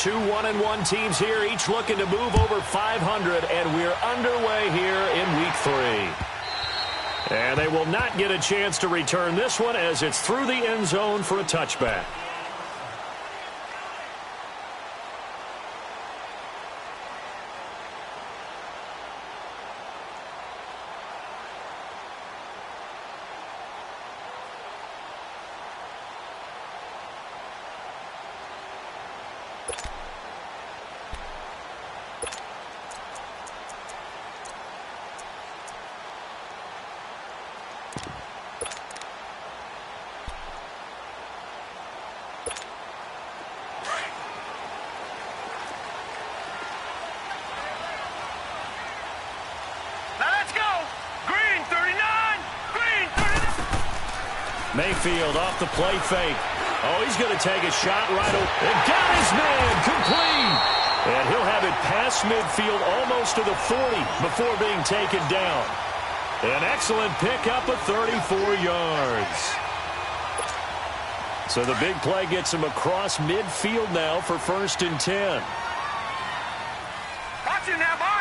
Two 1-1 teams here, each looking to move over 500, and we're underway here in Week 3. And they will not get a chance to return this one as it's through the end zone for a touchback. Mayfield off the play fake. Oh, he's going to take a shot right over. And got his man complete. And he'll have it past midfield almost to the 40 before being taken down. An excellent pickup of 34 yards. So the big play gets him across midfield now for 1st and 10. Watch him now, Barney.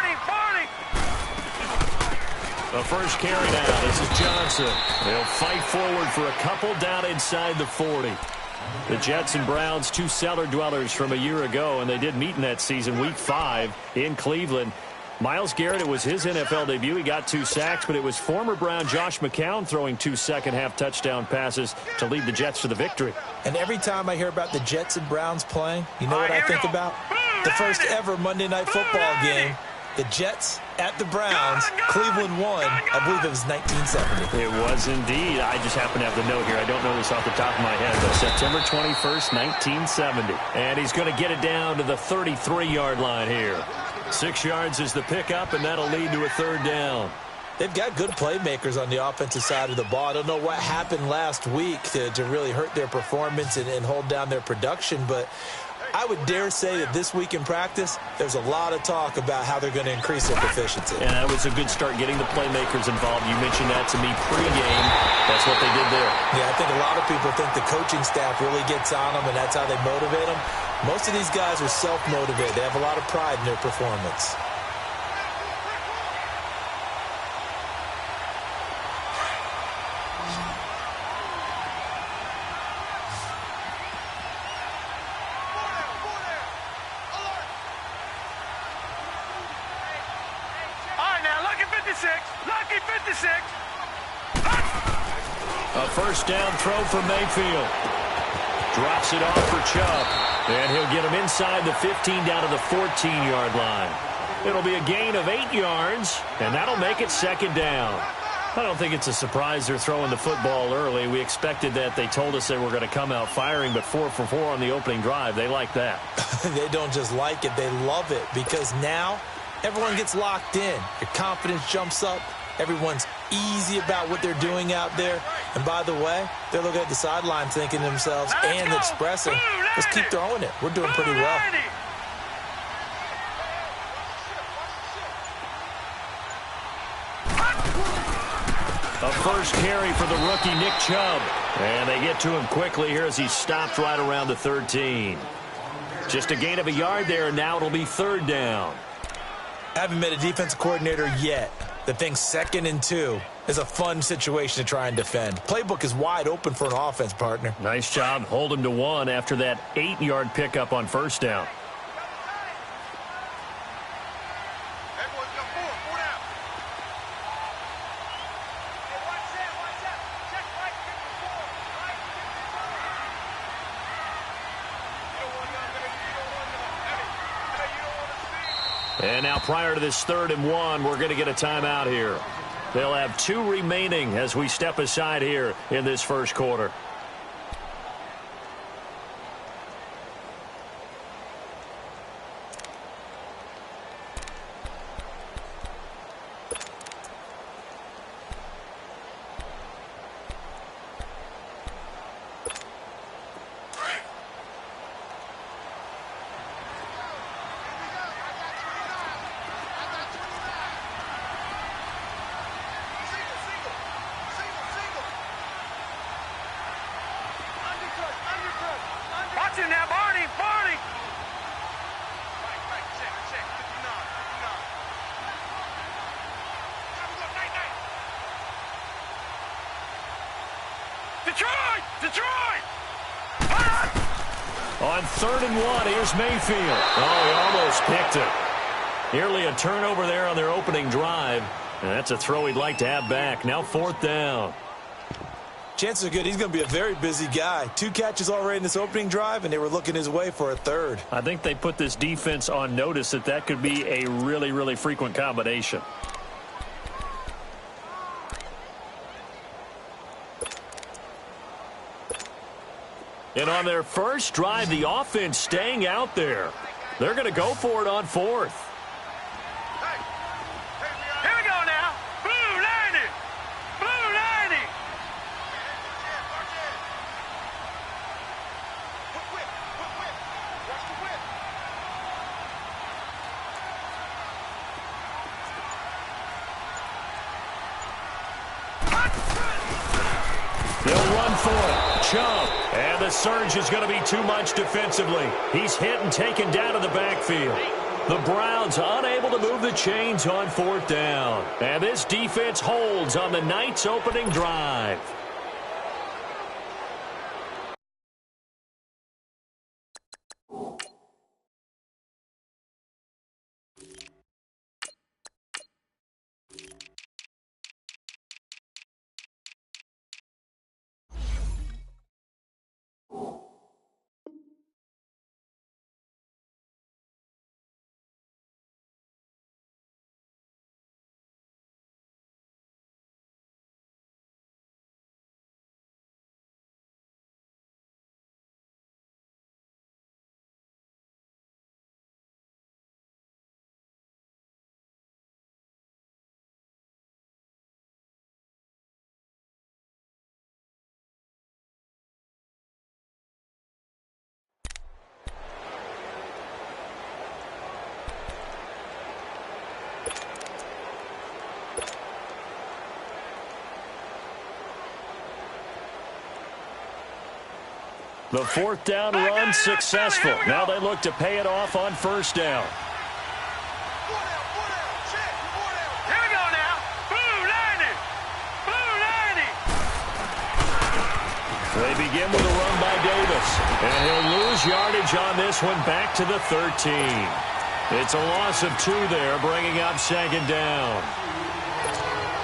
The first carry down. This is Johnson. They'll fight forward for a couple down inside the 40. The Jets and Browns, two cellar dwellers from a year ago, and they did meet in that season, Week 5 in Cleveland. Myles Garrett, it was his NFL debut. He got 2 sacks, but it was former Brown Josh McCown throwing 2 second-half touchdown passes to lead the Jets to the victory. And every time I hear about the Jets and Browns playing, you know what I think about? The first ever Monday Night Football game. The Jets at the Browns. Cleveland won. I believe it was 1970. It was indeed. I just happen to have the note here. I don't know this off the top of my head, but September 21st, 1970. And he's going to get it down to the 33-yard line here. 6 yards is the pickup, and that'll lead to a 3rd down. They've got good playmakers on the offensive side of the ball. I don't know what happened last week to really hurt their performance and hold down their production, but I would dare say that this week in practice, there's a lot of talk about how they're going to increase their proficiency. And that was a good start getting the playmakers involved. You mentioned that to me pregame. That's what they did there. Yeah, I think a lot of people think the coaching staff really gets on them, and that's how they motivate them. Most of these guys are self-motivated. They have a lot of pride in their performance. A first down throw for Mayfield. Drops it off for Chubb. And he'll get him inside the 15 down to the 14-yard line. It'll be a gain of 8 yards, and that'll make it 2nd down. I don't think it's a surprise they're throwing the football early. We expected that. They told us they were going to come out firing, but 4 for 4 on the opening drive. They like that. They don't just like it. They love it because now everyone gets locked in. Your confidence jumps up. Everyone's easy about what they're doing out there. And by the way, they're looking at the sideline thinking to themselves and expressing, let's keep throwing it. We're doing pretty well. A first carry for the rookie Nick Chubb. And they get to him quickly here as he stopped right around the 13. Just a gain of a yard there, and now it'll be 3rd down. I haven't met a defensive coordinator yet that thinks 2nd and 2 is a fun situation to try and defend. Playbook is wide open for an offense, partner. Nice job. Hold him to 1 after that 8-yard pickup on 1st down. And now prior to this 3rd and 1, we're going to get a timeout here. They'll have 2 remaining as we step aside here in this first quarter. On 3rd and 1, here's Mayfield. Oh, he almost picked it. Nearly a turnover there on their opening drive. And that's a throw he'd like to have back. Now 4th down. Chances are good he's going to be a very busy guy. 2 catches already in this opening drive, and they were looking his way for a 3rd. I think they put this defense on notice that that could be a really, really frequent combination. And on their first drive, the offense staying out there. They're going to go for it on 4th. Here we go now. Blue 90. Blue 90. They'll run for it. Chubb. And the surge is going to be too much defensively. He's hit and taken down to the backfield. The Browns unable to move the chains on 4th down. And this defense holds on the night's opening drive. The 4th down run successful. Now they look to pay it off on 1st down. Here we go now. Blue 90. Blue 90. They begin with a run by Davis. And he'll lose yardage on this one back to the 13. It's a loss of 2 there, bringing up 2nd down.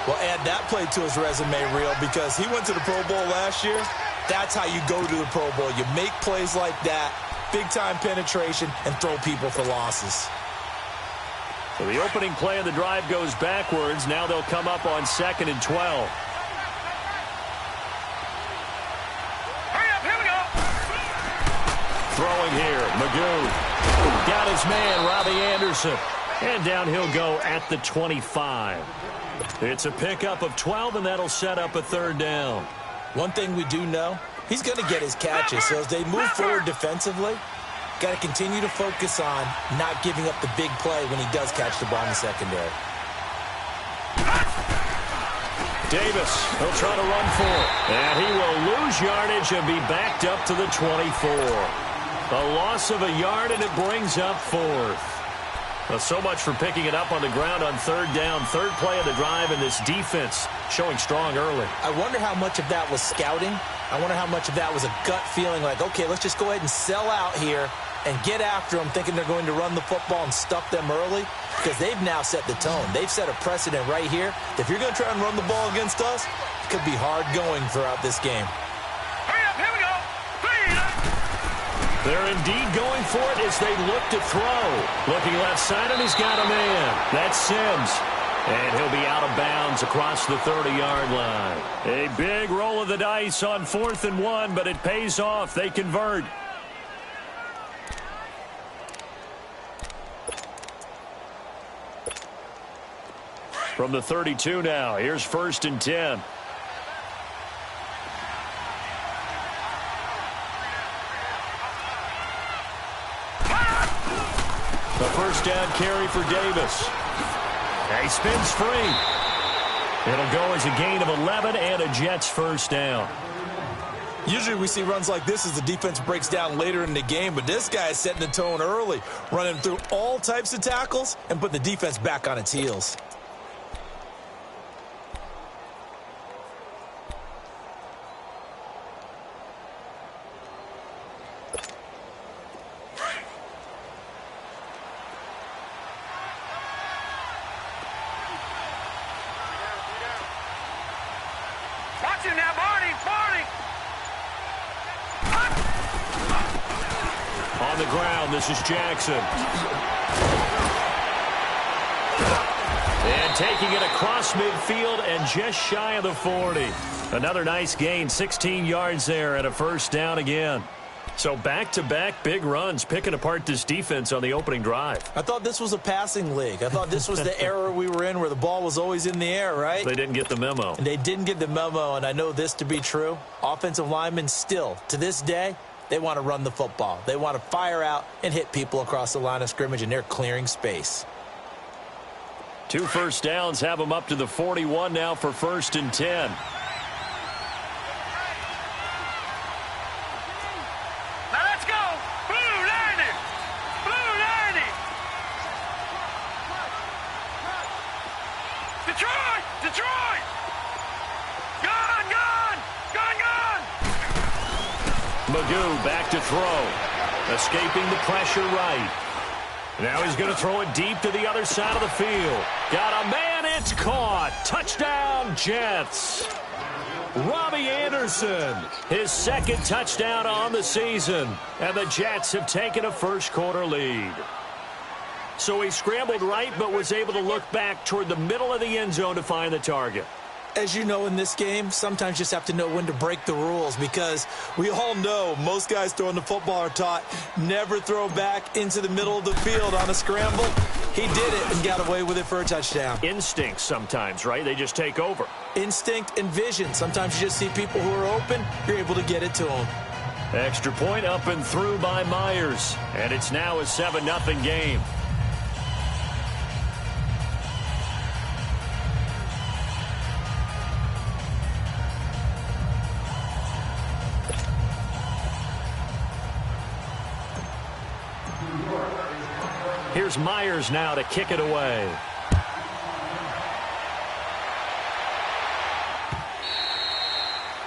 Well, add that play to his resume reel because he went to the Pro Bowl last year. That's how you go to the Pro Bowl. You make plays like that, big-time penetration, and throw people for losses. So the opening play of the drive goes backwards. Now they'll come up on 2nd and 12. Hurry up, here we go. Throwing here, Magoo. Got his man, Robbie Anderson. And down he'll go at the 25. It's a pickup of 12, and that'll set up a 3rd down. One thing we do know, he's going to get his catches. So as they move forward defensively, got to continue to focus on not giving up the big play when he does catch the ball in the secondary. Davis, he'll try to run for it. And he will lose yardage and be backed up to the 24. A loss of a yard, and it brings up 4th. Well, so much for picking it up on the ground on 3rd down. 3rd play of the drive, and this defense showing strong early. I wonder how much of that was scouting. I wonder how much of that was a gut feeling like, okay, let's just go ahead and sell out here and get after them, thinking they're going to run the football and stuff them early, because they've now set the tone. They've set a precedent right here. If you're going to try and run the ball against us, it could be hard going throughout this game. Hurry up, here we go. They're indeed going for it as they look to throw. Looking left side, and he's got a man. That's Sims. And he'll be out of bounds across the 30-yard line. A big roll of the dice on 4th and 1, but it pays off. They convert. From the 32 now, here's 1st and 10. The 1st down carry for Davis. And he spins free. It'll go as a gain of 11 and a Jets 1st down. Usually we see runs like this as the defense breaks down later in the game, but this guy is setting the tone early, running through all types of tackles and putting the defense back on its heels. the ground. This is Jackson. And taking it across midfield and just shy of the 40. Another nice gain, 16 yards there and a first down again. So back-to-back big runs, picking apart this defense on the opening drive. I thought this was a passing league. I thought this was the era we were in where the ball was always in the air, right? They didn't get the memo. And they didn't get the memo, and I know this to be true. Offensive linemen still, to this day, they want to run the football. They want to fire out and hit people across the line of scrimmage, and they're clearing space. 2 first downs have them up to the 41 now for 1st and 10. Now let's go. Blue 90. Blue 90. Detroit. Detroit. Gone, gone. Gone, gone. Magoo back to throw. Escaping the pressure right. Now he's going to throw it deep to the other side of the field. Got a man, it's caught. Touchdown, Jets. Robbie Anderson, his 2nd touchdown on the season. And the Jets have taken a first-quarter lead. So he scrambled right but was able to look back toward the middle of the end zone to find the target. As you know, in this game, sometimes you just have to know when to break the rules, because we all know most guys throwing the football are taught never throw back into the middle of the field on a scramble. He did it and got away with it for a touchdown. Instinct sometimes, right? They just take over. Instinct and vision. Sometimes you just see people who are open, you're able to get it to them. Extra point up and through by Myers. And it's now a 7-0 game. Here's Myers now to kick it away.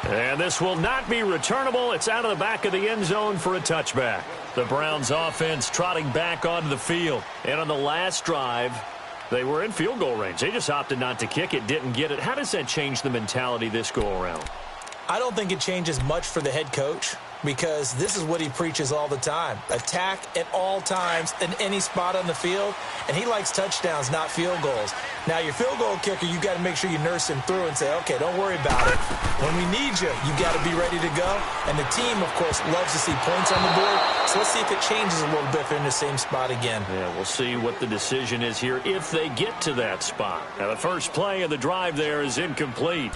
And this will not be returnable. It's out of the back of the end zone for a touchback. The Browns offense trotting back onto the field. And on the last drive, they were in field goal range. They just opted not to kick it, didn't get it. How does that change the mentality this go around? I don't think it changes much for the head coach, because this is what he preaches all the time. Attack at all times in any spot on the field, and he likes touchdowns, not field goals. Now, your field goal kicker, you got to make sure you nurse him through and say, okay, don't worry about it. When we need you, you got to be ready to go. And the team, of course, loves to see points on the board. So let's see if it changes a little bit if they're in the same spot again. Yeah, we'll see what the decision is here if they get to that spot. Now, the first play of the drive there is incomplete.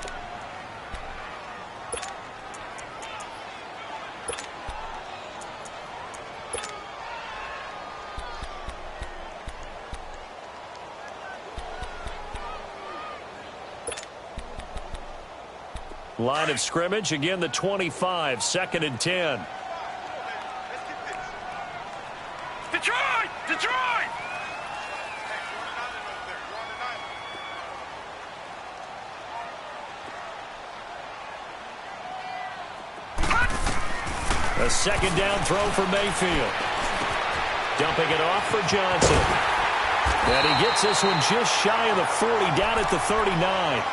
Line of scrimmage, again the 25, 2nd and 10. Detroit! Detroit! A 2nd down throw for Mayfield. Dumping it off for Johnson. And he gets this one just shy of the 40, down at the 39.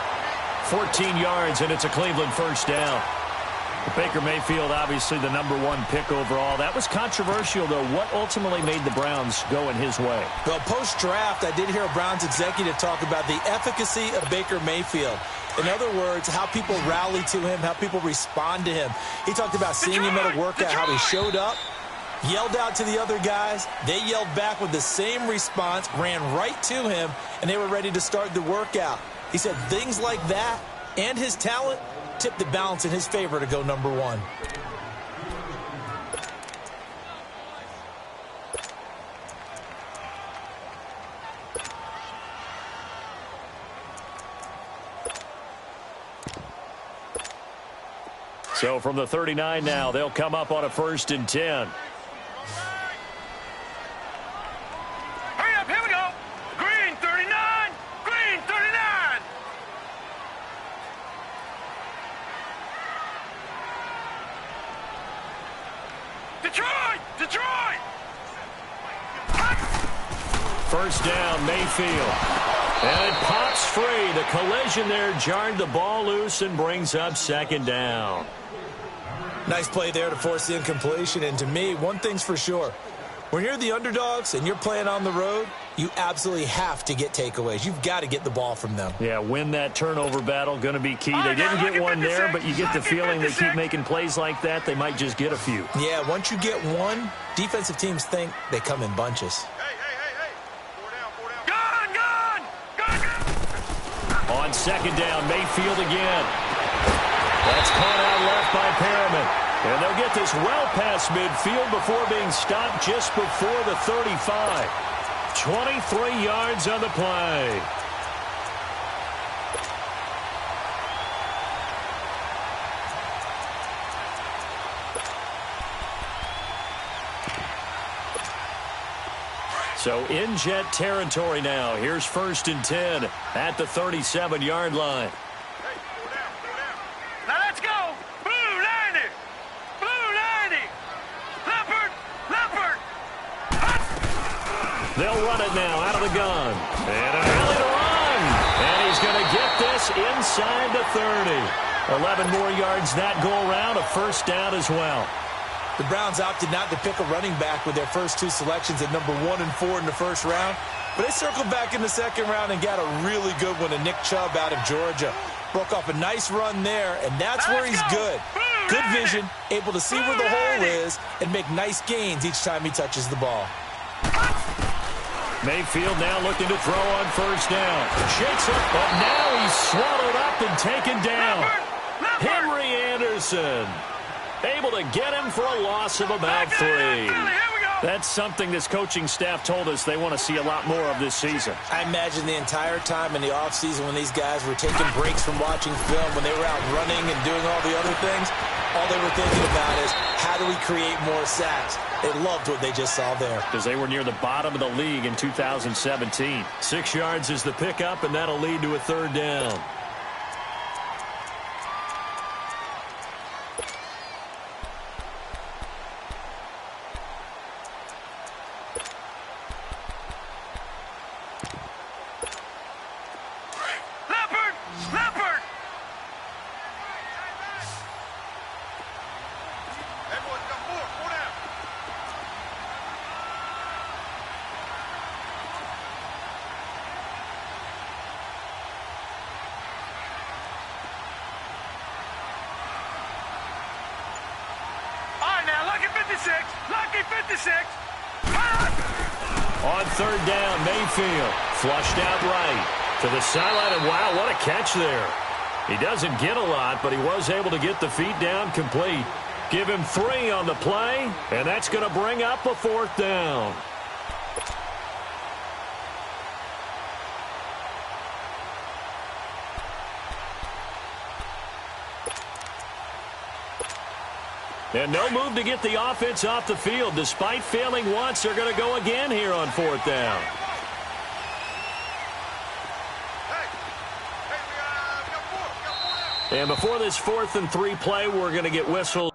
14 yards, and it's a Cleveland first down. Baker Mayfield, obviously the #1 pick overall. That was controversial, though. What ultimately made the Browns go in his way? Well, post-draft, I did hear a Browns executive talk about the efficacy of Baker Mayfield. In other words, how people rally to him, how people respond to him. He talked about seeing him at a workout, how he showed up, yelled out to the other guys. They yelled back with the same response, ran right to him, and they were ready to start the workout. He said things like that and his talent tipped the balance in his favor to go #1. So from the 39 now, they'll come up on a 1st and 10. Hurry up, here we go. Green 39. Green 39. Detroit! Detroit! First down, Mayfield. And it pops free. The collision there jarred the ball loose and brings up 2nd down. Nice play there to force the incompletion. And to me, one thing's for sure. When you're the underdogs and you're playing on the road, you absolutely have to get takeaways. You've got to get the ball from them. Yeah, win that turnover battle, going to be key. They didn't get one there, but you get the feeling they keep making plays like that, they might just get a few. Yeah, once you get one, defensive teams think they come in bunches. Hey. 4 down. Gun. On second down, Mayfield again. That's caught out left by Perriman. And they'll get this well past midfield before being stopped just before the 35. 23 yards on the play. So in Jet territory now. Here's 1st and 10 at the 37-yard line. Now let's go. Blue 90. Leopard. They'll run it now out of the gun. And an alley to run. And he's going to get this inside the 30. 11 more yards that go around. A 1st down as well. The Browns opted not to pick a running back with their first 2 selections at number 1 and 4 in the 1st round. But they circled back in the 2nd round and got a really good one to Nick Chubb out of Georgia. Broke off a nice run there, and that's where he's good. Good vision, able to see where the hole is, and make nice gains each time he touches the ball. Mayfield now looking to throw on 1st down. Shakes it, but now he's swallowed up and taken down. Henry Anderson able to get him for a loss of about 3. That's something this coaching staff told us they want to see a lot more of this season. I imagine the entire time in the offseason when these guys were taking breaks from watching film, when they were out running and doing all the other things, all they were thinking about is, how do we create more sacks? They loved what they just saw there. Because they were near the bottom of the league in 2017. 6 yards is the pickup, and that'll lead to a 3rd down. Leopard. Everyone's got 4 down. All right, now, lucky 56. On 3rd down, Mayfield flushed out right to the sideline, and wow, what a catch there. He doesn't get a lot, but he was able to get the feet down complete. Give him 3 on the play, and that's going to bring up a 4th down. And no move to get the offense off the field. Despite failing once, they're going to go again here on 4th down. And before this 4th and 3 play, we're going to get whistles.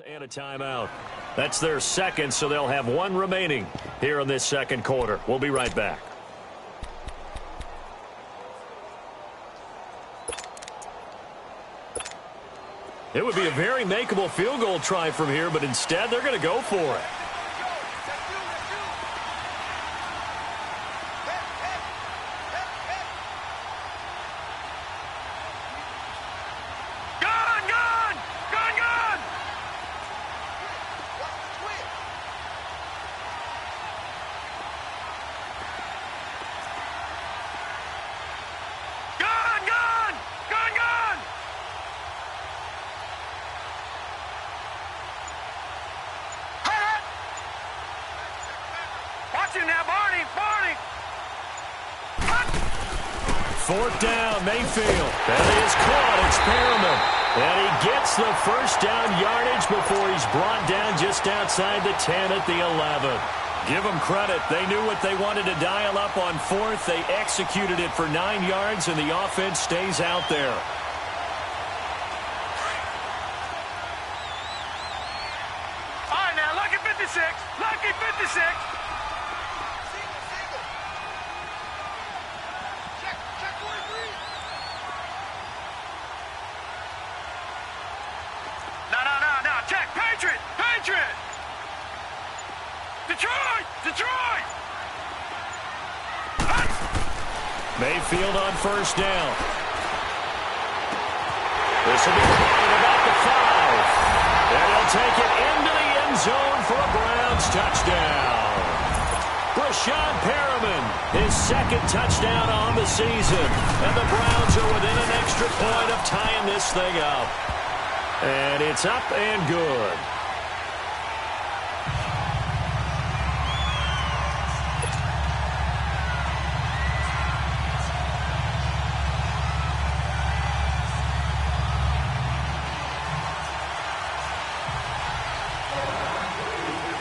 And a timeout. That's their 2nd, so they'll have 1 remaining here in this 2nd quarter. We'll be right back. It would be a very makeable field goal try from here, but instead they're going to go for it. 4th down, Mayfield. That is caught. It's Perriman. And he gets the first down yardage before he's brought down just outside the 10 at the 11. Give them credit. They knew what they wanted to dial up on 4th. They executed it for 9 yards, and the offense stays out there. All right, now, lucky 56. Lucky 56. No. Check. Patriot. Detroit. Mayfield on 1st down. This will be caught at about the 5. And he'll take it into the end zone for a Browns touchdown. Brashad Perriman, his 2nd touchdown on the season. And the Browns are within an extra point of tying this thing up. And it's up and good.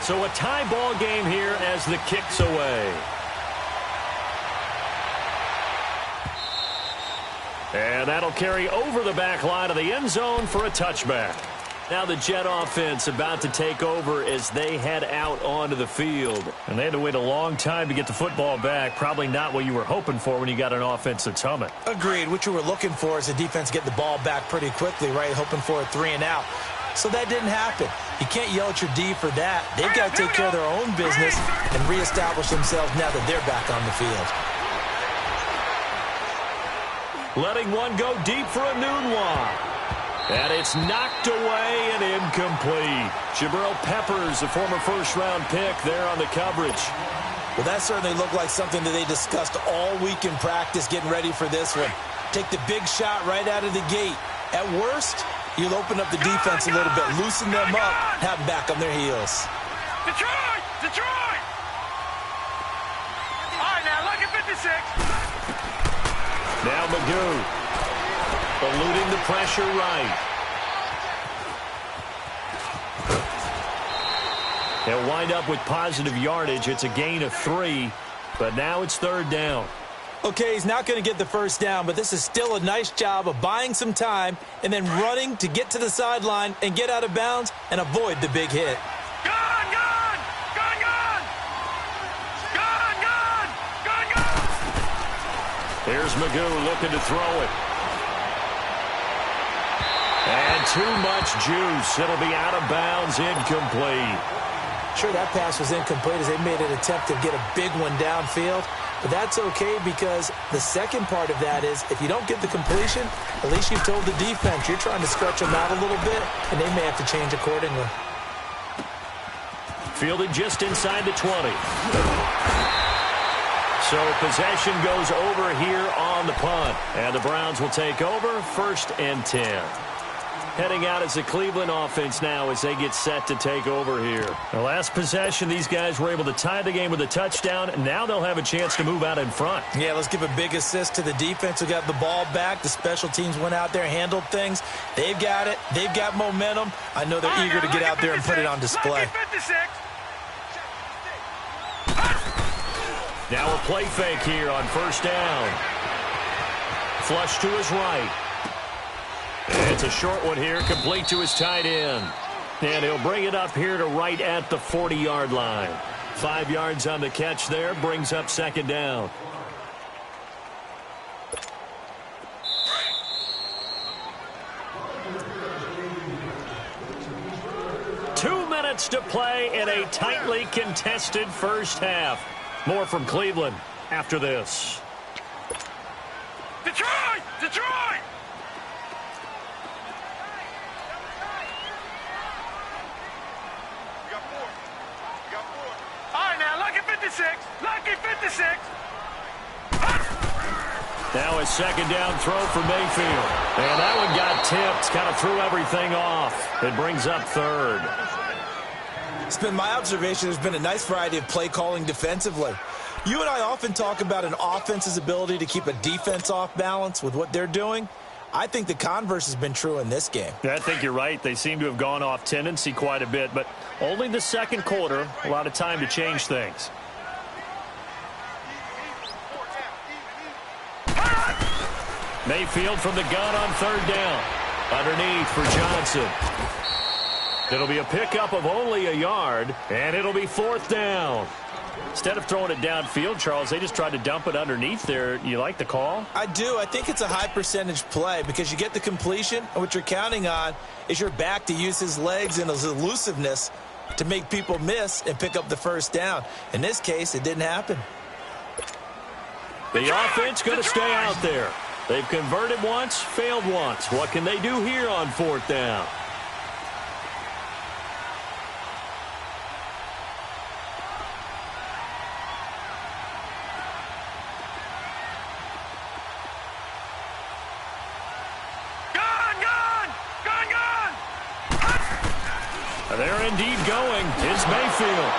So a tie ball game here as the kick's away. And that'll carry over the back line of the end zone for a touchback. Now the Jet offense about to take over as they head out onto the field. And they had to wait a long time to get the football back. Probably not what you were hoping for when you got an offense that's humming. Agreed. What you were looking for is the defense getting the ball back pretty quickly, right? Hoping for a 3 and out. So that didn't happen. You can't yell at your D for that. They've got to take care of their own business and reestablish themselves now that they're back on the field. Letting one go deep for a noon walk. And it's knocked away and incomplete. Jabril Peppers, a former first-round pick, there on the coverage. Well, that certainly looked like something that they discussed all week in practice getting ready for this one. Take the big shot right out of the gate. At worst, you'll open up the defense a little bit, loosen them up, have them back on their heels. Detroit! All right, now, lucky 56. Now Magoo, eluding the pressure right. They'll wind up with positive yardage. It's a gain of 3, but now it's 3rd down. Okay, he's not going to get the first down, but this is still a nice job of buying some time and then running to get to the sideline and get out of bounds and avoid the big hit. Gun! Here's Magoo looking to throw it. And too much juice. It'll be out of bounds, incomplete. Sure, that pass was incomplete as they made an attempt to get a big one downfield. But that's okay because the second part of that is if you don't get the completion, at least you've told the defense you're trying to stretch them out a little bit, and they may have to change accordingly. Fielded just inside the 20. So possession goes over here on the punt. And the Browns will take over 1st and 10. Heading out as the Cleveland offense now as they get set to take over here. The last possession, these guys were able to tie the game with a touchdown, and now they'll have a chance to move out in front. Yeah, let's give a big assist to the defense who got the ball back. The special teams went out there, handled things. They've got it. They've got momentum. I know they're eager to get out there and put it on display. Now a play fake here on 1st down. Flush to his right. It's a short one here, complete to his tight end. And he'll bring it up here to right at the 40-yard line. 5 yards on the catch there, brings up 2nd down. Two minutes to play in a tightly contested first half. More from Cleveland after this. Detroit! All right, now, lucky 56. Now a 2nd down throw for Mayfield. And that one got tipped, kind of threw everything off. It brings up 3rd. It's been my observation there's been a nice variety of play calling defensively. You and I often talk about an offense's ability to keep a defense off balance with what they're doing. I think the converse has been true in this game. I think you're right. They seem to have gone off tendency quite a bit, but only the second quarter, a lot of time to change things. Mayfield from the gun on third down. Underneath for Johnson. It'll be a pickup of only a yard, and it'll be fourth down. Instead of throwing it downfield, Charles, they just tried to dump it underneath there. You like the call? I do. I think it's a high percentage play because you get the completion, and what you're counting on is your back to use his legs and his elusiveness to make people miss and pick up the first down. In this case, it didn't happen. The offense going to stay out there. They've converted once, failed once. What can they do here on fourth down? They're indeed going. It's Mayfield.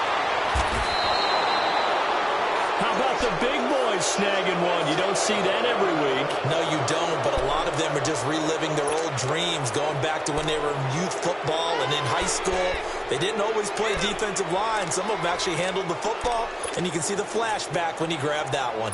How about the big boys snagging one? You don't see that every week. No, you don't, but a lot of them are just reliving their old dreams, going back to when they were in youth football and in high school. They didn't always play defensive line. Some of them actually handled the football, and you can see the flashback when he grabbed that one.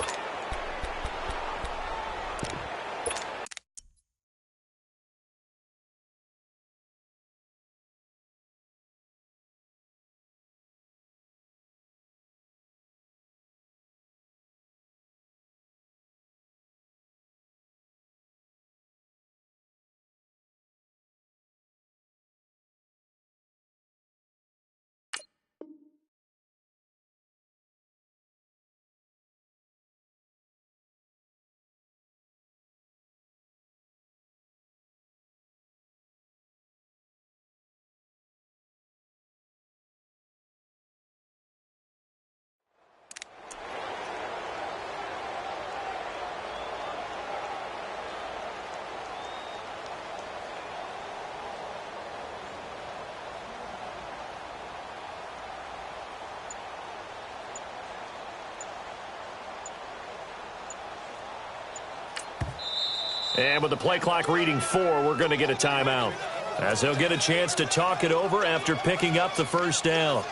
And with the play clock reading 4, we're going to get a timeout, as they'll get a chance to talk it over after picking up the first down.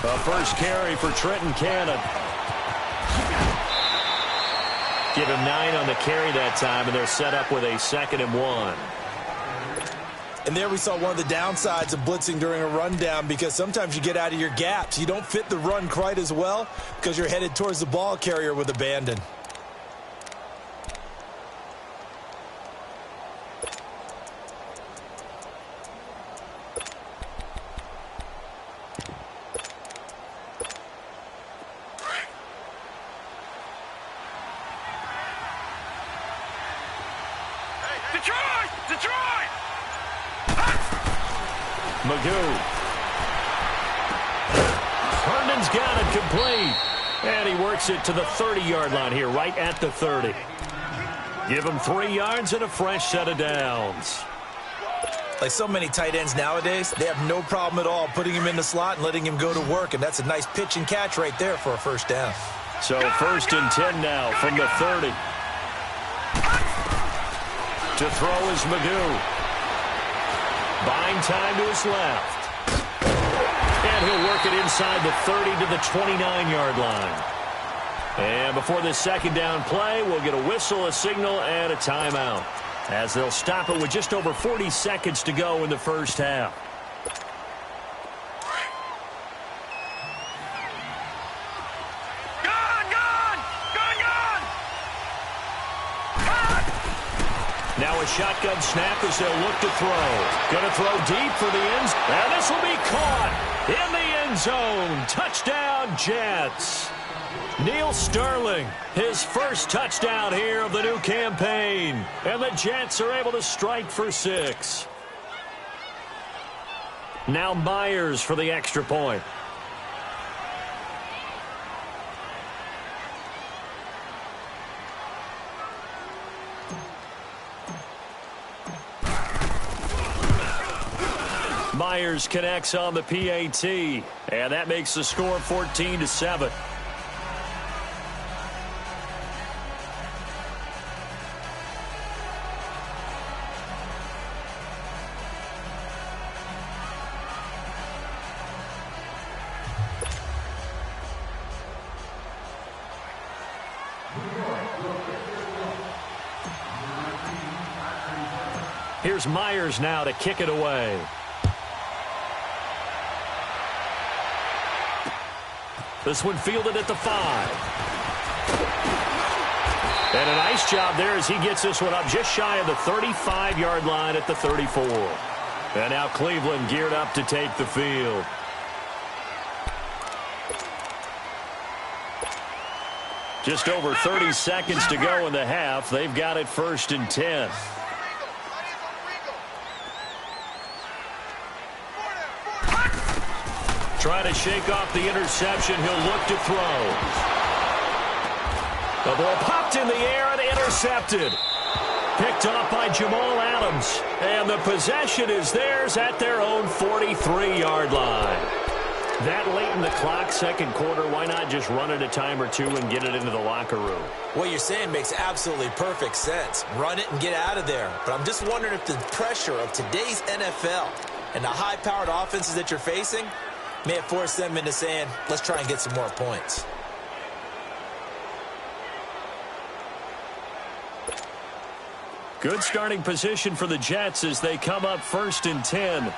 The first carry for Trenton Cannon. Give him 9 on the carry that time, and they're set up with a 2nd and 1. And there we saw one of the downsides of blitzing during a rundown, because sometimes you get out of your gaps. You don't fit the run quite as well because you're headed towards the ball carrier with abandon. Magoo. Herndon's got it complete. And he works it to the 30-yard line here, right at the 30. Give him 3 yards and a fresh set of downs. Like so many tight ends nowadays, they have no problem at all putting him in the slot and letting him go to work. And that's a nice pitch and catch right there for a first down. So 1st and 10 now from the 30. To throw is Magoo. Buying time to his left. And he'll work it inside the 30 to the 29-yard line. And before this 2nd down play, we'll get a whistle, a signal, and a timeout, as they'll stop it with just over 40 seconds to go in the first half. Now a shotgun snap as they'll look to throw. Going to throw deep for the ends. And this will be caught in the end zone. Touchdown, Jets. Neil Sterling, his first touchdown here of the new campaign. And the Jets are able to strike for 6. Now Myers for the extra point. Myers connects on the PAT, and that makes the score 14-7. Here's Myers now to kick it away. This one fielded at the 5. And a nice job there as he gets this one up just shy of the 35-yard line at the 34. And now Cleveland geared up to take the field. Just over 30 seconds to go in the half. They've got it 1st and 10. Trying to shake off the interception. He'll look to throw. The ball popped in the air and intercepted. Picked off by Jamal Adams. And the possession is theirs at their own 43-yard line. That late in the clock, second quarter, why not just run it a time or two and get it into the locker room? What you're saying makes absolutely perfect sense. Run it and get out of there. But I'm just wondering if the pressure of today's NFL and the high-powered offenses that you're facing may have forced them into saying, let's try and get some more points. Good starting position for the Jets as they come up 1st and 10. Now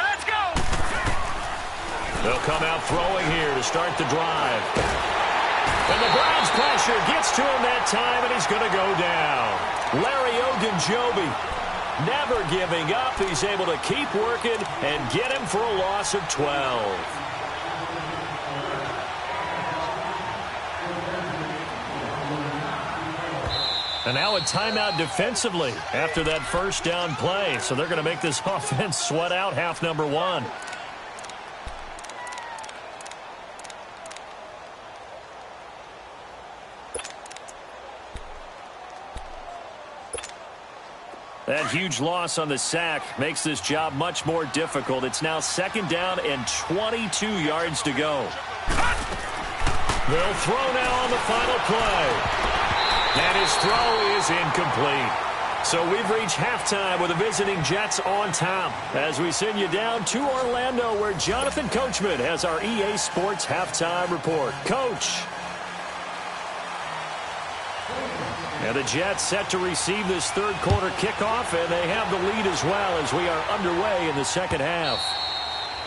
let's go. They'll come out throwing here to start the drive. And the Browns pressure gets to him that time, and he's going to go down. Larry Ogunjobi never giving up. He's able to keep working and get him for a loss of 12. And now a timeout defensively after that first down play. So they're going to make this offense sweat out half number 1. That huge loss on the sack makes this job much more difficult. It's now 2nd down and 22 yards to go. They'll throw now on the final play. And his throw is incomplete. So we've reached halftime with the visiting Jets on top as we send you down to Orlando where Jonathan Coachman has our EA Sports halftime report. Coach. And the Jets set to receive this third quarter kickoff, and they have the lead as well as we are underway in the second half.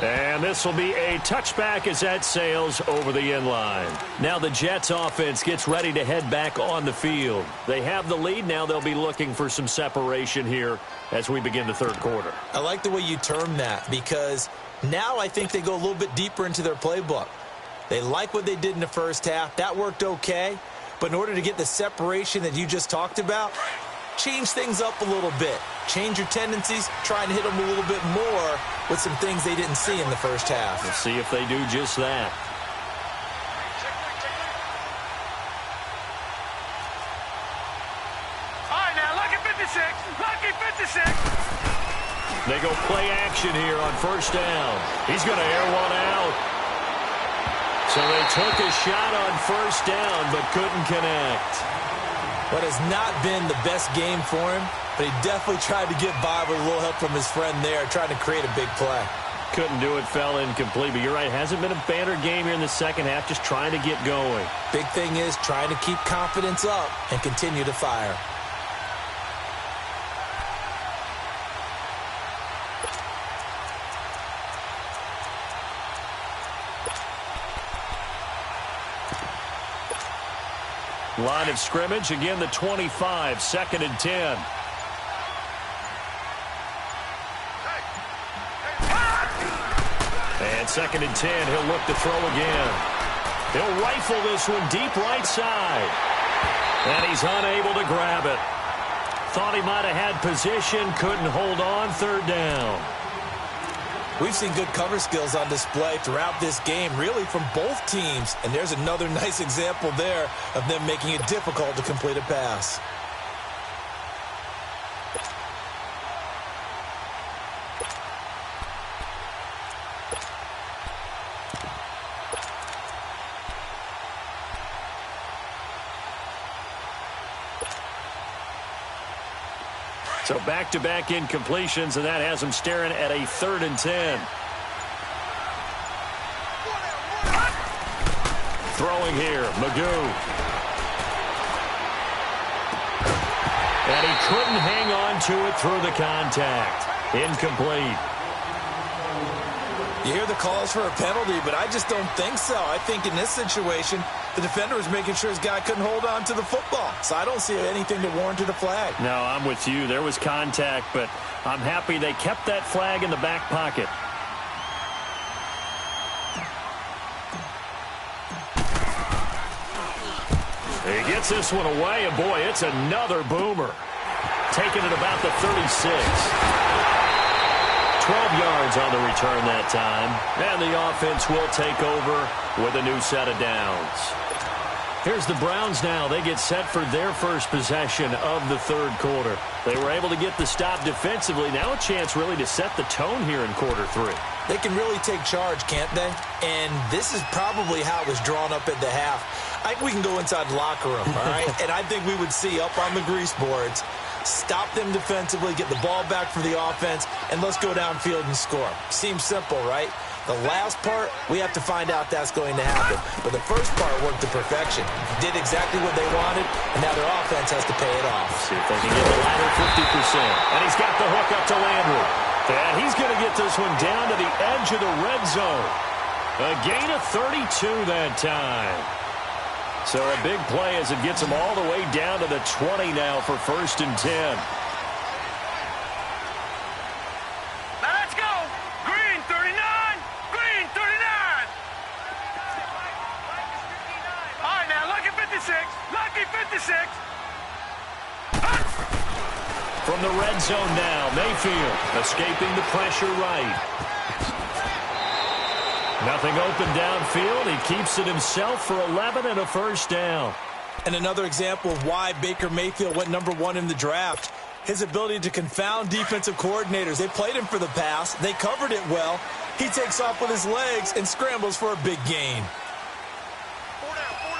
And this will be a touchback as that sails over the end line. Now the Jets offense gets ready to head back on the field. They have the lead. Now they'll be looking for some separation here as we begin the third quarter. I like the way you term that because now I think they go a little bit deeper into their playbook. They like what they did in the first half. That worked okay. But in order to get the separation that you just talked about, change things up a little bit. Change your tendencies, try and hit them a little bit more with some things they didn't see in the first half. We'll see if they do just that. All right, now, lucky 56. Lucky 56. They go play action here on first down. He's going to air one out. So they took a shot on first down but couldn't connect. What has not been the best game for him, but he definitely tried to get by with a little help from his friend there, trying to create a big play. Couldn't do it, fell incomplete. But you're right, hasn't been a banner game here in the second half, just trying to get going. Big thing is trying to keep confidence up and continue to fire. Line of scrimmage, again the 25, 2nd and 10. And 2nd and 10, he'll look to throw again. He'll rifle this one deep right side. And he's unable to grab it. Thought he might have had position, couldn't hold on, 3rd down. We've seen good cover skills on display throughout this game, really from both teams. And there's another nice example there of them making it difficult to complete a pass. So back-to-back incompletions, and that has them staring at a 3rd and 10. Throwing here, Magoo. And he couldn't hang on to it through the contact. Incomplete. You hear the calls for a penalty, but I just don't think so. I think in this situation, the defender was making sure his guy couldn't hold on to the football. So I don't see anything that warranted a flag. No, I'm with you. There was contact, but I'm happy they kept that flag in the back pocket. He gets this one away, and boy, it's another boomer. Taking it about the 36. 12 yards on the return that time. And the offense will take over with a new set of downs. Here's the Browns now. They get set for their first possession of the 3rd quarter. They were able to get the stop defensively. Now a chance really to set the tone here in quarter 3. They can really take charge, can't they? And this is probably how it was drawn up at the half. I think we can go inside the locker room, all right? And I think we would see up on the grease boards, stop them defensively, get the ball back for the offense, and let's go downfield and score. Seems simple, right? The last part, we have to find out that's going to happen. But the first part worked to perfection. Did exactly what they wanted, and now their offense has to pay it off. See if they can get the latter 50%. And he's got the hook up to Landry. And he's going to get this one down to the edge of the red zone. A gain of 32 that time. So a big play as it gets him all the way down to the 20 now for 1st and 10. Now let's go. Green 39. Green 39. All right, now lucky 56. Lucky 56. From the red zone now, Mayfield escaping the pressure right. Nothing open downfield. He keeps it himself for 11 and a 1st down. And another example of why Baker Mayfield went #1 in the draft. His ability to confound defensive coordinators. They played him for the pass. They covered it well. He takes off with his legs and scrambles for a big gain.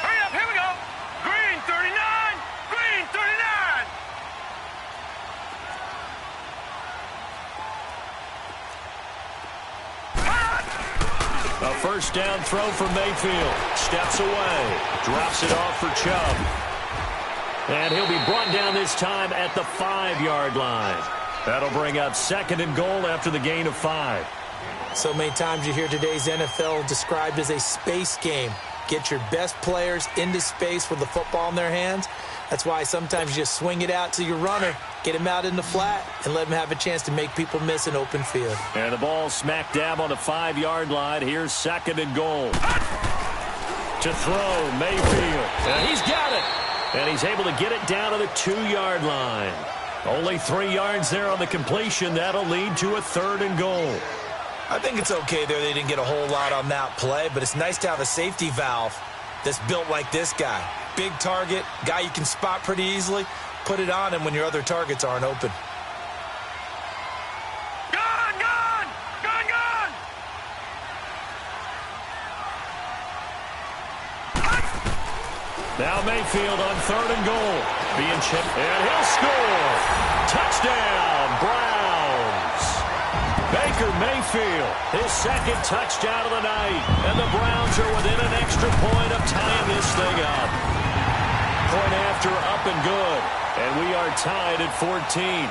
Hurry up, here we go. Green 39. Green 39. A 1st down throw for Mayfield. Steps away. Drops it off for Chubb. And he'll be brought down this time at the 5-yard line. That'll bring up 2nd and goal after the gain of 5. So many times you hear today's NFL described as a space game. Get your best players into space with the football in their hands. That's why sometimes you just swing it out to your runner, get him out in the flat, and let him have a chance to make people miss an open field. And the ball smack dab on the 5-yard line. Here's 2nd and goal. To throw, Mayfield. And he's got it. And he's able to get it down to the 2-yard line. Only 3 yards there on the completion. That'll lead to a 3rd and goal. I think it's okay there. They didn't get a whole lot on that play, but it's nice to have a safety valve that's built like this guy. Big target, guy you can spot pretty easily. Put it on him when your other targets aren't open. Gone, gone. Gone, gone. Now Mayfield on 3rd and goal. Being chipped, and he'll score. Touchdown, Browns. Baker Mayfield, his 2nd touchdown of the night. And the Browns are within an extra point of tying this thing up. Point after, up and good. And we are tied at 14.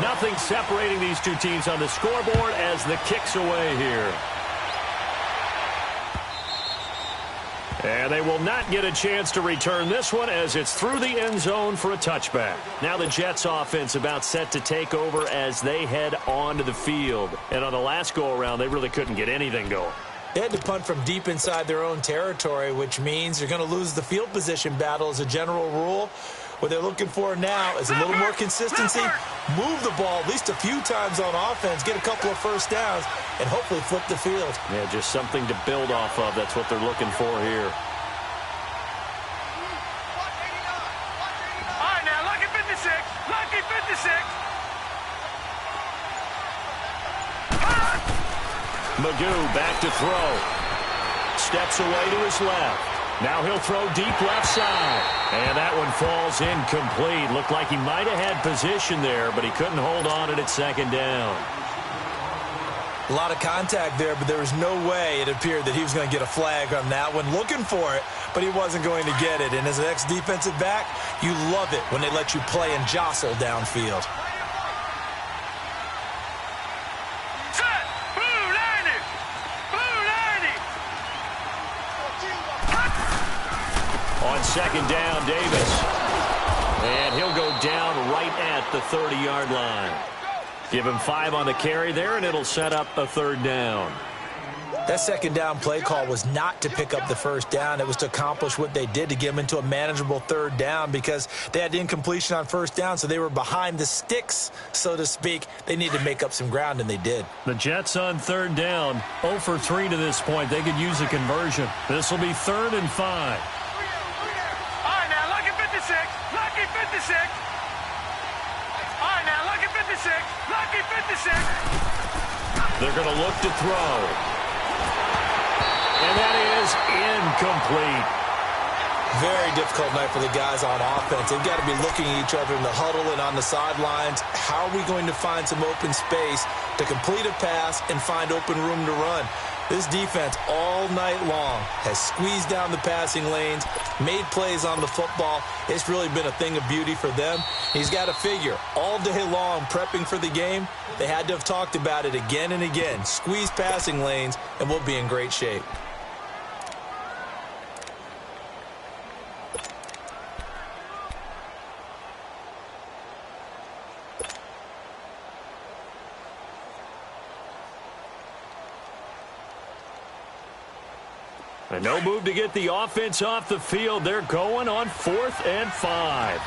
Nothing separating these two teams on the scoreboard as the kick's away here. And they will not get a chance to return this one as it's through the end zone for a touchback. Now the Jets offense about set to take over as they head onto the field. And on the last go-around, they really couldn't get anything going. They had to punt from deep inside their own territory, which means you're going to lose the field position battle as a general rule. What they're looking for now is a little more consistency, move the ball at least a few times on offense, get a couple of 1st downs, and hopefully flip the field. Yeah, just something to build off of. That's what they're looking for here. All right, now, lucky 56. Lucky 56. Magoo back to throw. Steps away to his left. Now he'll throw deep left side. And that one falls incomplete. Looked like he might have had position there, but he couldn't hold on to it at second down. A lot of contact there, but there was no way it appeared that he was going to get a flag on that one. Looking for it, but he wasn't going to get it. And as an ex-defensive back, you love it when they let you play and jostle downfield. Set! Blue 90! Blue 90! On second down, Davis. And he'll go down right at the 30-yard line. Give him 5 on the carry there, and it'll set up a third down. That second down play call was not to pick up the first down. It was to accomplish what they did, to get them into a manageable third down, because they had incompletion on first down, so they were behind the sticks, so to speak. They needed to make up some ground, and they did. The Jets on third down, 0 for 3 to this point. They could use a conversion. This will be 3rd and 5. All right, now, lucky 56. Lucky 56. All right, now, lucky 56. Lucky 56. They're going to look to throw. And that is incomplete. Very difficult night for the guys on offense. They've got to be looking at each other in the huddle and on the sidelines. How are we going to find some open space to complete a pass and find open room to run? This defense all night long has squeezed down the passing lanes, made plays on the football. It's really been a thing of beauty for them. He's got to figure all day long prepping for the game. They had to have talked about it again and again. Squeeze passing lanes, and we'll be in great shape. And no move to get the offense off the field. They're going on 4th and 5.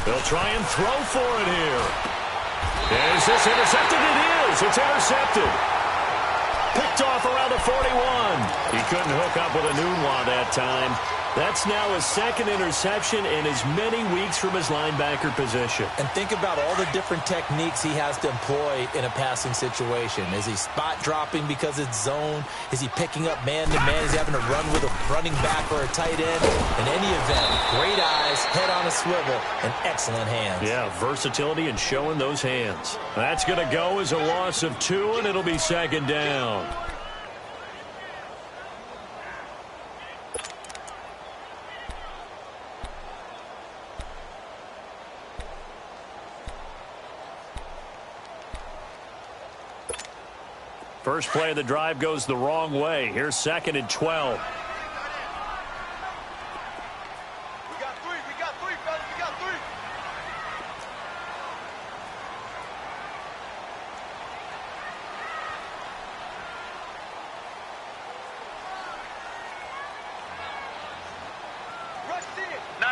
They'll try and throw for it here. Is this intercepted? It is. It's intercepted. Picked off around the 41. He couldn't hook up with a Nunwa that time. That's now his 2nd interception in as many weeks from his linebacker position. And think about all the different techniques he has to employ in a passing situation. Is he spot dropping because it's zone? Is he picking up man-to-man? Is he having to run with a running back or a tight end? In any event, great eyes, head on a swivel, and excellent hands. Yeah, versatility and showing those hands. That's going to go as a loss of 2, and it'll be 2nd down. First play of the drive goes the wrong way. Here's 2nd and 12. We got 3, fellas. We got 3. Rush it. No.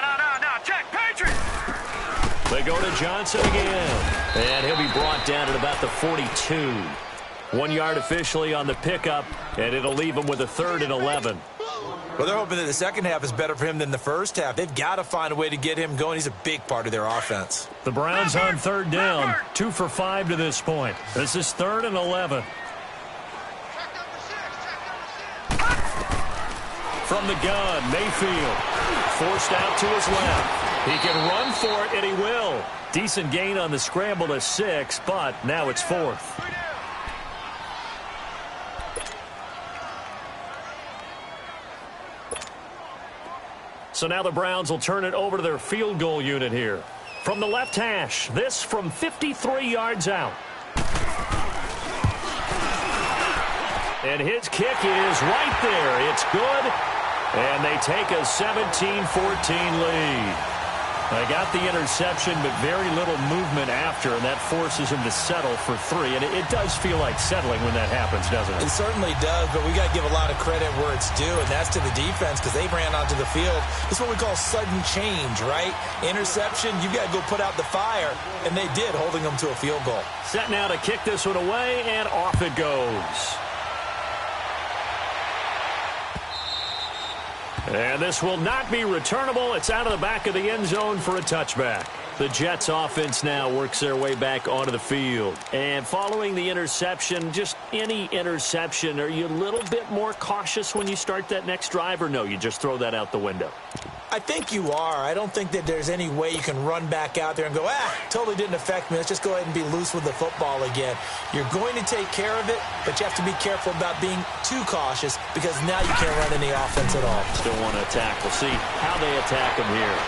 Check, Patriots. They go to Johnson again. And he'll be brought down at about the 42. 1 yard officially on the pickup, and it'll leave him with a 3rd and 11. Well, they're hoping that the second half is better for him than the first half. They've got to find a way to get him going. He's a big part of their offense. The Browns on third down, 2 for 5 to this point. This is 3rd and 11. From the gun, Mayfield forced out to his left. He can run for it, and he will. Decent gain on the scramble to 6, but now it's 4th. So now the Browns will turn it over to their field goal unit here. From the left hash, this from 53 yards out. And his kick is right there. It's good. And they take a 17-14 lead. They got the interception, but very little movement after, and that forces him to settle for 3. And it does feel like settling when that happens, doesn't it? It certainly does, but we got to give a lot of credit where it's due, and that's to the defense, because they ran onto the field. It's what we call sudden change, right? Interception, you got to go put out the fire, and they did, holding them to a field goal. Set now to kick this one away, and off it goes. And this will not be returnable. It's out of the back of the end zone for a touchback. The Jets offense now works their way back onto the field. And following the interception, just any interception, are you a little bit more cautious when you start that next drive, or no, you just throw that out the window? I think you are. I don't think that there's any way you can run back out there and go, totally didn't affect me. Let's just go ahead and be loose with the football again. You're going to take care of it, but you have to be careful about being too cautious because now you can't run any offense at all. Still want to attack. We'll see how they attack him here.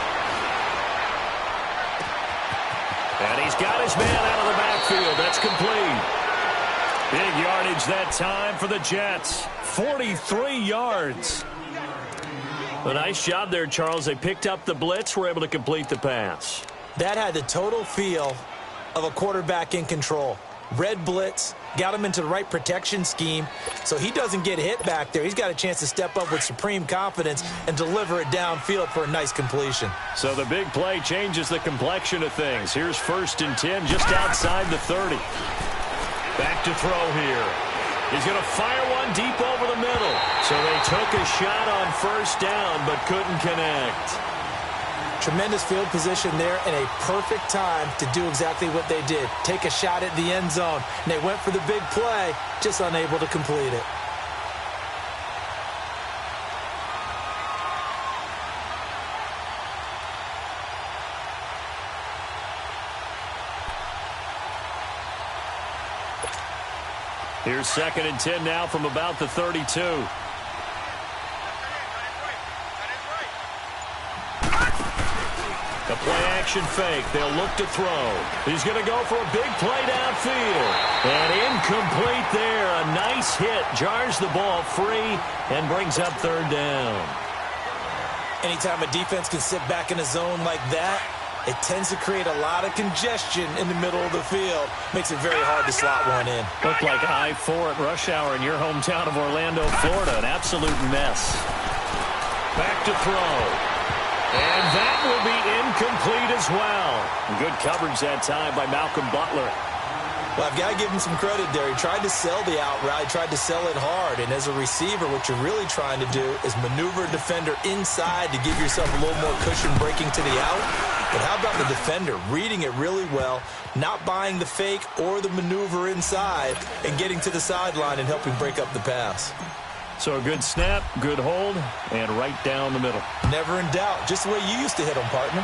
And he's got his man out of the backfield. That's complete. Big yardage that time for the Jets. 43 yards. A nice job there, Charles. They picked up the blitz, were able to complete the pass. That had the total feel of a quarterback in control. Red blitz, got him into the right protection scheme, so he doesn't get hit back there. He's got a chance to step up with supreme confidence and deliver it downfield for a nice completion. So the big play changes the complexion of things. Here's 1st and 10 just outside the 30. Back to throw here. He's going to fire one deep over the middle. So they took a shot on 1st down but couldn't connect. Tremendous field position there and a perfect time to do exactly what they did. Take a shot at the end zone. And they went for the big play, just unable to complete it. Here's 2nd and 10 now from about the 32. The play-action fake. They'll look to throw. He's going to go for a big play downfield. And incomplete there. A nice hit. Jars the ball free and brings up 3rd down. Anytime a defense can sit back in a zone like that, it tends to create a lot of congestion in the middle of the field. Makes it very hard to slot one in. Looked like I-4 at rush hour in your hometown of Orlando, Florida. An absolute mess. Back to throw. And that will be incomplete as well. Good coverage that time by Malcolm Butler. Well, I've got to give him some credit there. He tried to sell the out route. He tried to sell it hard. And as a receiver, what you're really trying to do is maneuver a defender inside to give yourself a little more cushion breaking to the out. But how about the defender reading it really well, not buying the fake or the maneuver inside, and getting to the sideline and helping break up the pass? So a good snap, good hold, and right down the middle. Never in doubt. Just the way you used to hit them, partner.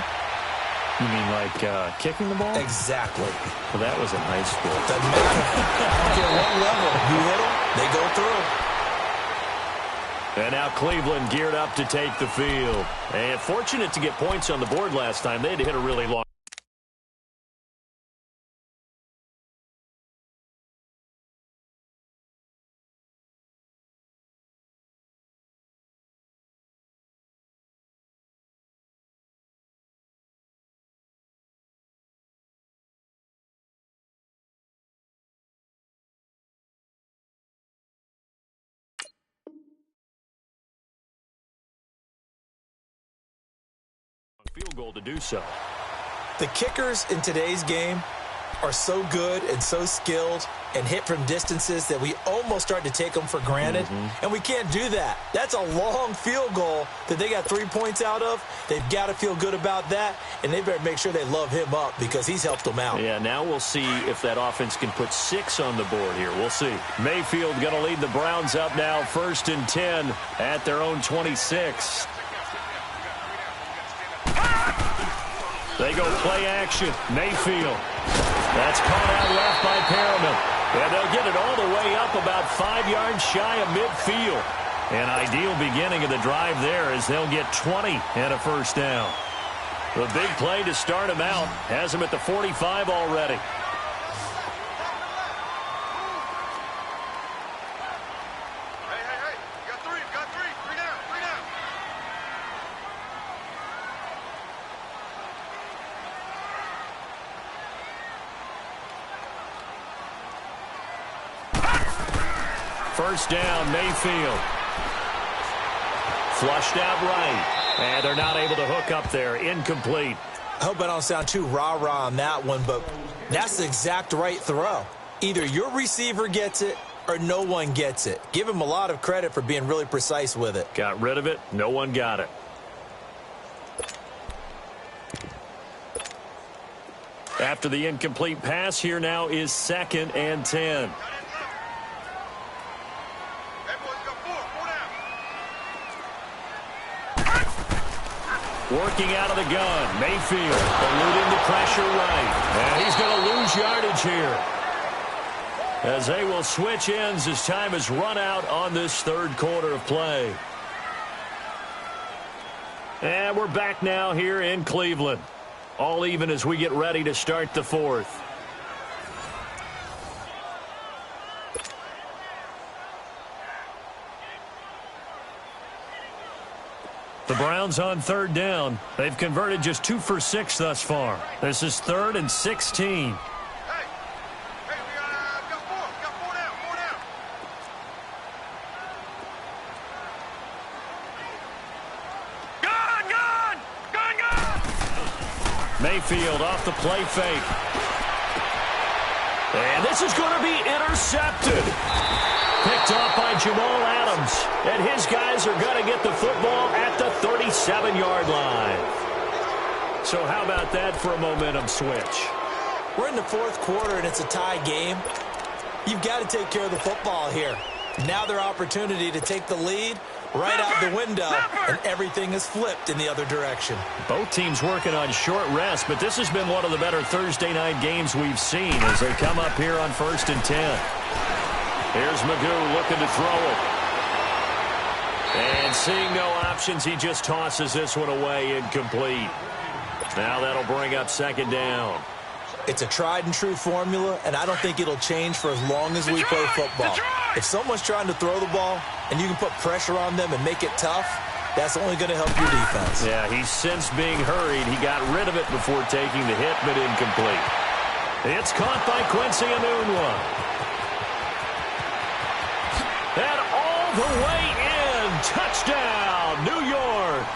You mean like kicking the ball? Exactly. Well, that was in high school. Doesn't matter. I don't care what level. You hit them, they go through. And now Cleveland geared up to take the field. And fortunate to get points on the board last time. They had to hit a really long. Field goal to do so. The kickers in today's game are so good and so skilled and hit from distances that we almost start to take them for granted, and we can't do that. That's a long field goal that they got 3 points out of. They've got to feel good about that, and they better make sure they love him up because he's helped them out. Yeah, now we'll see if that offense can put 6 on the board here. We'll see. Mayfield going to lead the Browns up now, 1st and 10 at their own 26. They go play action. Mayfield. That's caught out left by Perriman. And they'll get it all the way up about 5 yards shy of midfield. An ideal beginning of the drive there as they'll get 20 and a 1st down. The big play to start him out has him at the 45 already. First down, Mayfield. Flushed out right. And they're not able to hook up there. Incomplete. I hope I don't sound too rah-rah on that one, but that's the exact right throw. Either your receiver gets it or no one gets it. Give him a lot of credit for being really precise with it. Got rid of it. No one got it. After the incomplete pass, here now is 2nd and 10. Working out of the gun, Mayfield eluding the pressure right. And he's going to lose yardage here, as they will switch ends as time has run out on this third quarter of play. And we're back now here in Cleveland. All even as we get ready to start the fourth. The Browns on 3rd down. They've converted just 2 for 6 thus far. This is 3rd and 16. Mayfield off the play fake. And this is going to be intercepted. Picked off by Jamal Adams. And his guys are going to get the football at the 37-yard line. So how about that for a momentum switch? We're in the 4th quarter, and it's a tie game. You've got to take care of the football here. Now their opportunity to take the lead right out the window, and everything is flipped in the other direction. Both teams working on short rest, but this has been one of the better Thursday night games we've seen as they come up here on 1st and 10. Here's Magoo looking to throw it. And seeing no options, he just tosses this one away incomplete. Now that'll bring up 2nd down. It's a tried-and-true formula, and I don't think it'll change for as long as we play football. If someone's trying to throw the ball and you can put pressure on them and make it tough, that's only going to help your defense. Yeah, he's since being hurried. He got rid of it before taking the hit, but incomplete. It's caught by Quincy Enunwa. And all the way in. Touchdown, New York.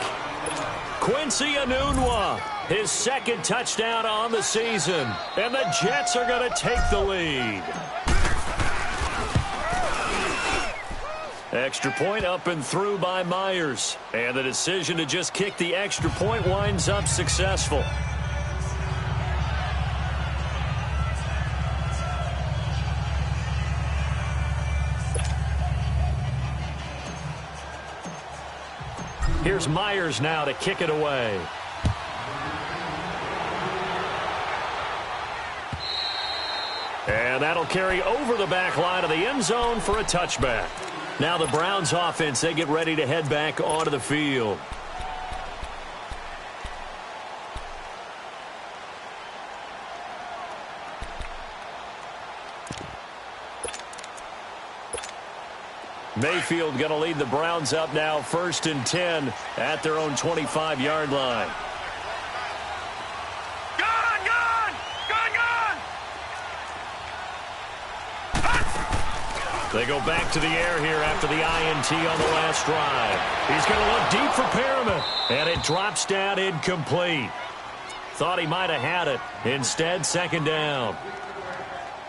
Quincy Enunwa, his 2nd touchdown on the season. And the Jets are going to take the lead. Extra point up and through by Myers. And the decision to just kick the extra point winds up successful. Here's Myers now to kick it away. And that'll carry over the back line of the end zone for a touchback. Now the Browns offense, they get ready to head back onto the field. Mayfield going to lead the Browns up now 1st and 10 at their own 25-yard line. They go back to the air here after the INT on the last drive. He's going to look deep for Perriman, and it drops down incomplete. Thought he might have had it. Instead, 2nd down.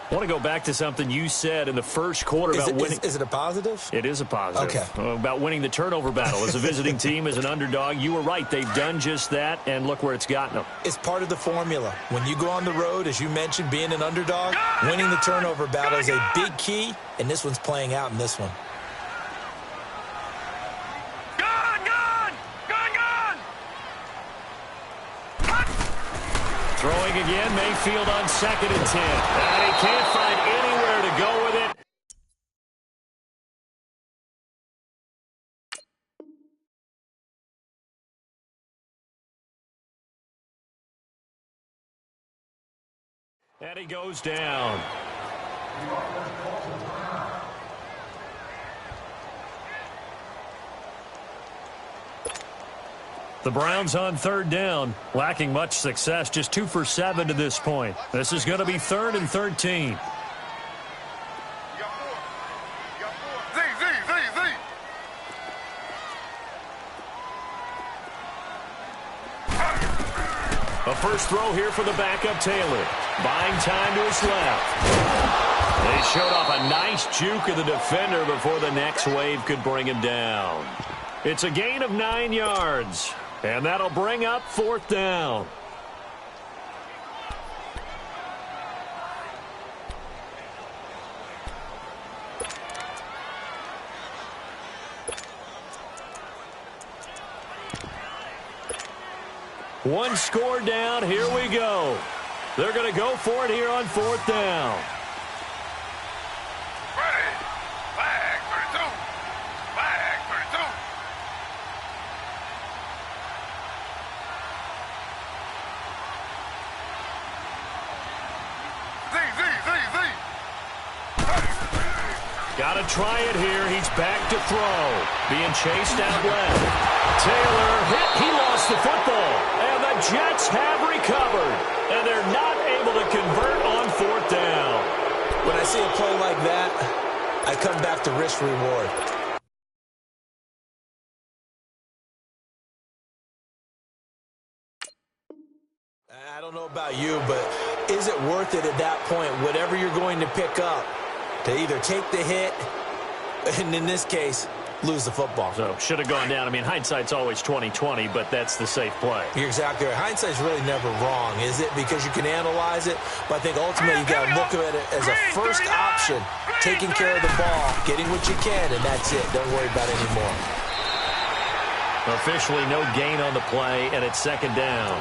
I want to go back to something you said in the first quarter about winning. Is it a positive? It is a positive. Okay. About winning the turnover battle. As a visiting team, as an underdog, you were right. They've done just that, and look where it's gotten them. It's part of the formula. When you go on the road, as you mentioned, being an underdog, winning the turnover battle is a big key, and this one's playing out in this one. Throwing again, Mayfield on 2nd and 10. And he can't find anywhere to go with it. And he goes down. The Browns on 3rd down, lacking much success, just 2 for 7 to this point. This is going to be 3rd and 13. A first throw here for the backup Taylor. Buying time to his left. They showed off a nice juke of the defender before the next wave could bring him down. It's a gain of 9 yards. And that'll bring up 4th down. One score down. Here we go. They're going to go for it here on 4th down. Ready. Flag 32. Flag 32. Got to try it here. He's back to throw. Being chased out left. Taylor hit. He lost the football. And the Jets have recovered. And they're not able to convert on 4th down. When I see a play like that, I come back to risk reward. I don't know about you, but is it worth it at that point, whatever you're going to pick up, to either take the hit, and in this case, lose the football? So, should have gone down. I mean, hindsight's always 20/20, but that's the safe play. You're exactly right. Hindsight's really never wrong, is it? Because you can analyze it, but I think ultimately you got to look at it as a first option, taking care of the ball, getting what you can, and that's it. Don't worry about it anymore. Officially no gain on the play, and it's 2nd down.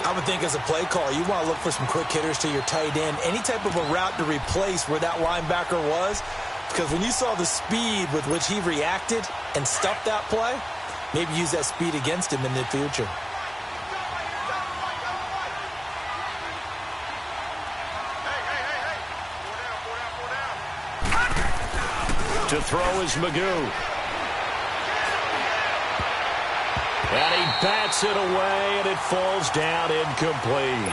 I would think as a play caller, you want to look for some quick hitters to your tight end, any type of a route to replace where that linebacker was, because when you saw the speed with which he reacted and stuffed that play, maybe use that speed against him in the future. To throw is Magoo. And he bats it away, and it falls down incomplete.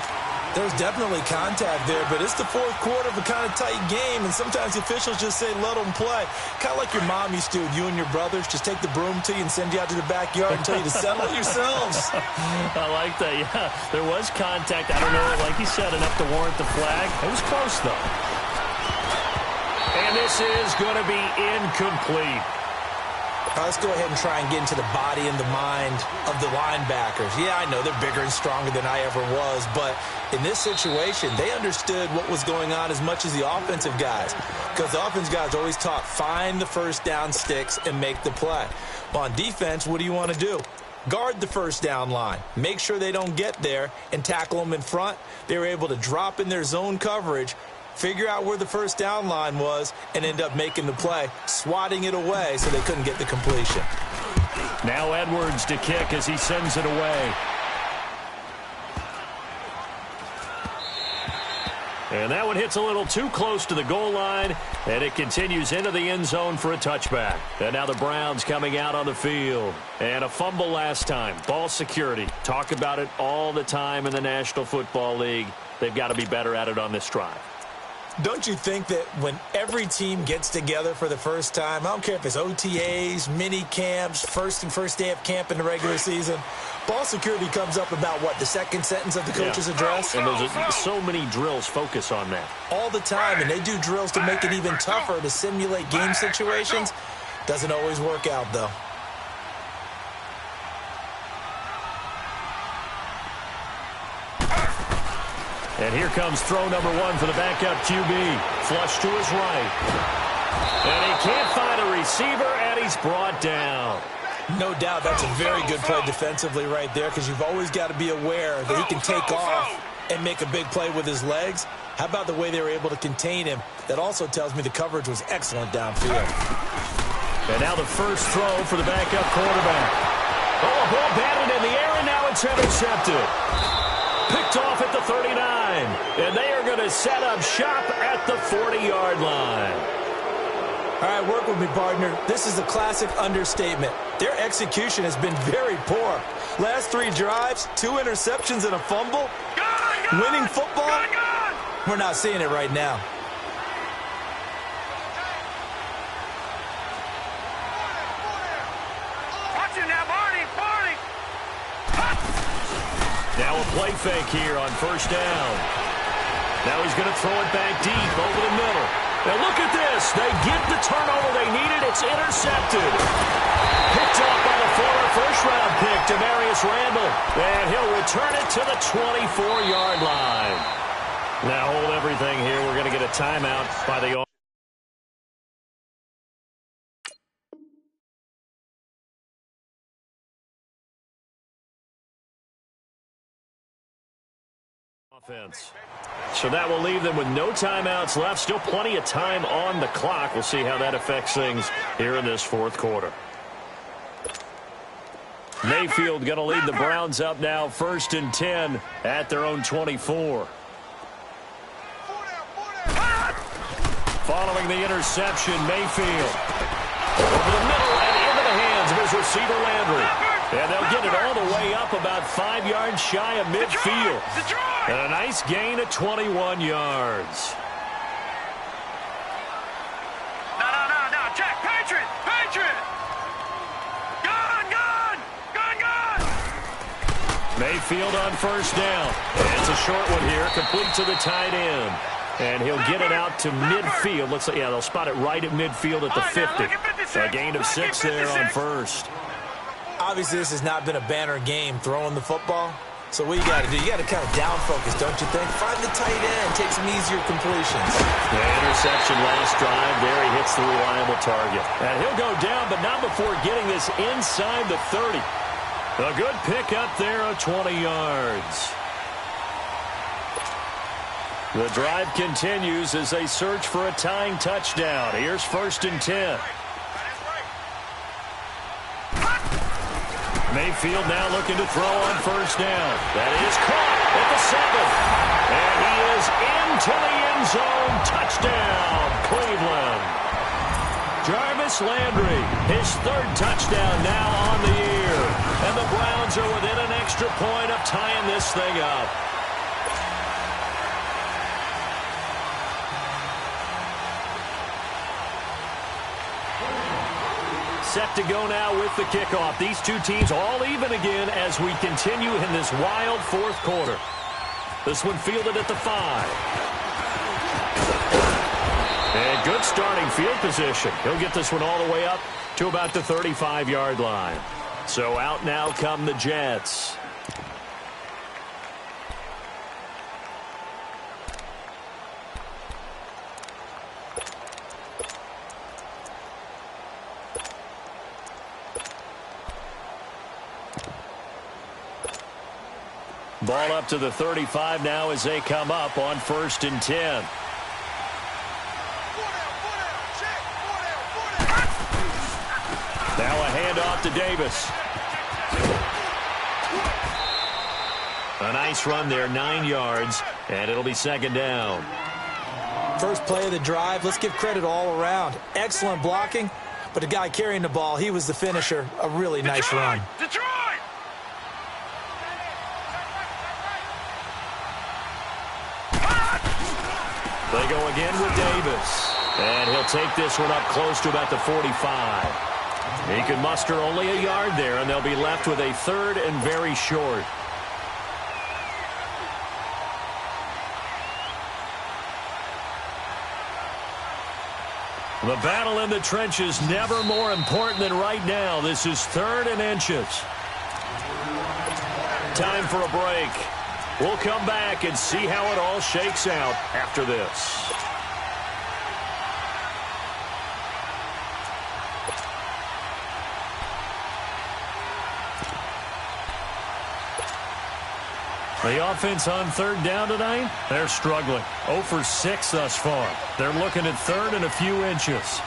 There's definitely contact there, but it's the 4th quarter of a kind of tight game, and sometimes the officials just say, let them play. Kind of like your mom used to with you and your brothers. Just take the broom to you and send you out to the backyard and tell you to settle it yourselves. I like that, yeah. There was contact. I don't know, like you said, enough to warrant the flag. It was close, though. And this is going to be incomplete. Let's go ahead and try and get into the body and the mind of the linebackers. Yeah, I know they're bigger and stronger than I ever was, but in this situation, they understood what was going on as much as the offensive guys, because the offensive guys always taught, find the first down sticks and make the play. Well, on defense, what do you want to do? Guard the first down line. Make sure they don't get there and tackle them in front. They were able to drop in their zone coverage, figure out where the first down line was, and end up making the play, swatting it away so they couldn't get the completion. Now Edwards to kick as he sends it away. And that one hits a little too close to the goal line, and it continues into the end zone for a touchback. And now the Browns coming out on the field. And a fumble last time. Ball security. Talk about it all the time in the National Football League. They've got to be better at it on this drive. Don't you think that when every team gets together for the first time, I don't care if it's OTAs, mini camps, first day of camp in the regular season, ball security comes up about what, the second sentence of the coach's address? And there's so many drills focus on that. All the time, and they do drills to make it even tougher to simulate game situations. Doesn't always work out, though. And here comes throw number 1 for the backup QB. Flush to his right. And he can't find a receiver, and he's brought down. No doubt that's a very good play defensively right there, because you've always got to be aware that he can take off and make a big play with his legs. How about the way they were able to contain him? That also tells me the coverage was excellent downfield. And now the first throw for the backup quarterback. Oh, a ball batted in the air, and now it's intercepted. Picked off at the 39, and they are going to set up shop at the 40-yard line. All right, work with me, partner. This is a classic understatement. Their execution has been very poor. Last 3 drives, 2 interceptions and a fumble. Winning football, we're not seeing it right now. Watch it now, Barney. Now a play fake here on first down. Now he's going to throw it back deep over the middle. Now look at this. They get the turnover they needed. It's intercepted. Picked up by the former first-round pick, Demarius Randall. And he'll return it to the 24-yard line. Now hold everything here. We're going to get a timeout by the offense. So that will leave them with no timeouts left. Still plenty of time on the clock. We'll see how that affects things here in this fourth quarter. Mayfield going to lead the Browns up now, 1st and 10 at their own 24. Following the interception, Mayfield over the middle and into the hands of his receiver Landry. And they'll get it all the way up about 5 yards shy of midfield. And a nice gain of 21 yards. No, Jack, Patriot! Gun! Mayfield on 1st down. And it's a short one here, complete to the tight end. And he'll get it out to midfield. Looks like, yeah, they'll spot it right at midfield at the 50. A gain of 6 there on 1st. Obviously, this has not been a banner game throwing the football. So what you got to do, you got to kind of down focus, don't you think? Find the tight end, take some easier completions. The interception last drive. There he hits the reliable target. And he'll go down, but not before getting this inside the 30. A good pickup there of 20 yards. The drive continues as they search for a tying touchdown. Here's 1st and 10. Mayfield now looking to throw on 1st down. That is caught at the 7. And he is into the end zone. Touchdown, Cleveland. Jarvis Landry, his 3rd touchdown now on the year. And the Browns are within an extra point of tying this thing up. Set to go now with the kickoff. These two teams all even again as we continue in this wild fourth quarter. This one fielded at the 5. And good starting field position. He'll get this one all the way up to about the 35-yard line. So out now come the Jets. Ball up to the 35 now as they come up on 1st and 10. Now a handoff to Davis. A nice run there, 9 yards, and it'll be 2nd down. First play of the drive, let's give credit all around. Excellent blocking, but the guy carrying the ball, he was the finisher. A really nice run. Detroit! They go again with Davis. And he'll take this one up close to about the 45. He can muster only a yard there, and they'll be left with a 3rd and very short. The battle in the trenches never more important than right now. This is 3rd and inches. Time for a break. We'll come back and see how it all shakes out after this. The offense on 3rd down tonight, they're struggling. 0 for 6 thus far. They're looking at 3rd and a few inches.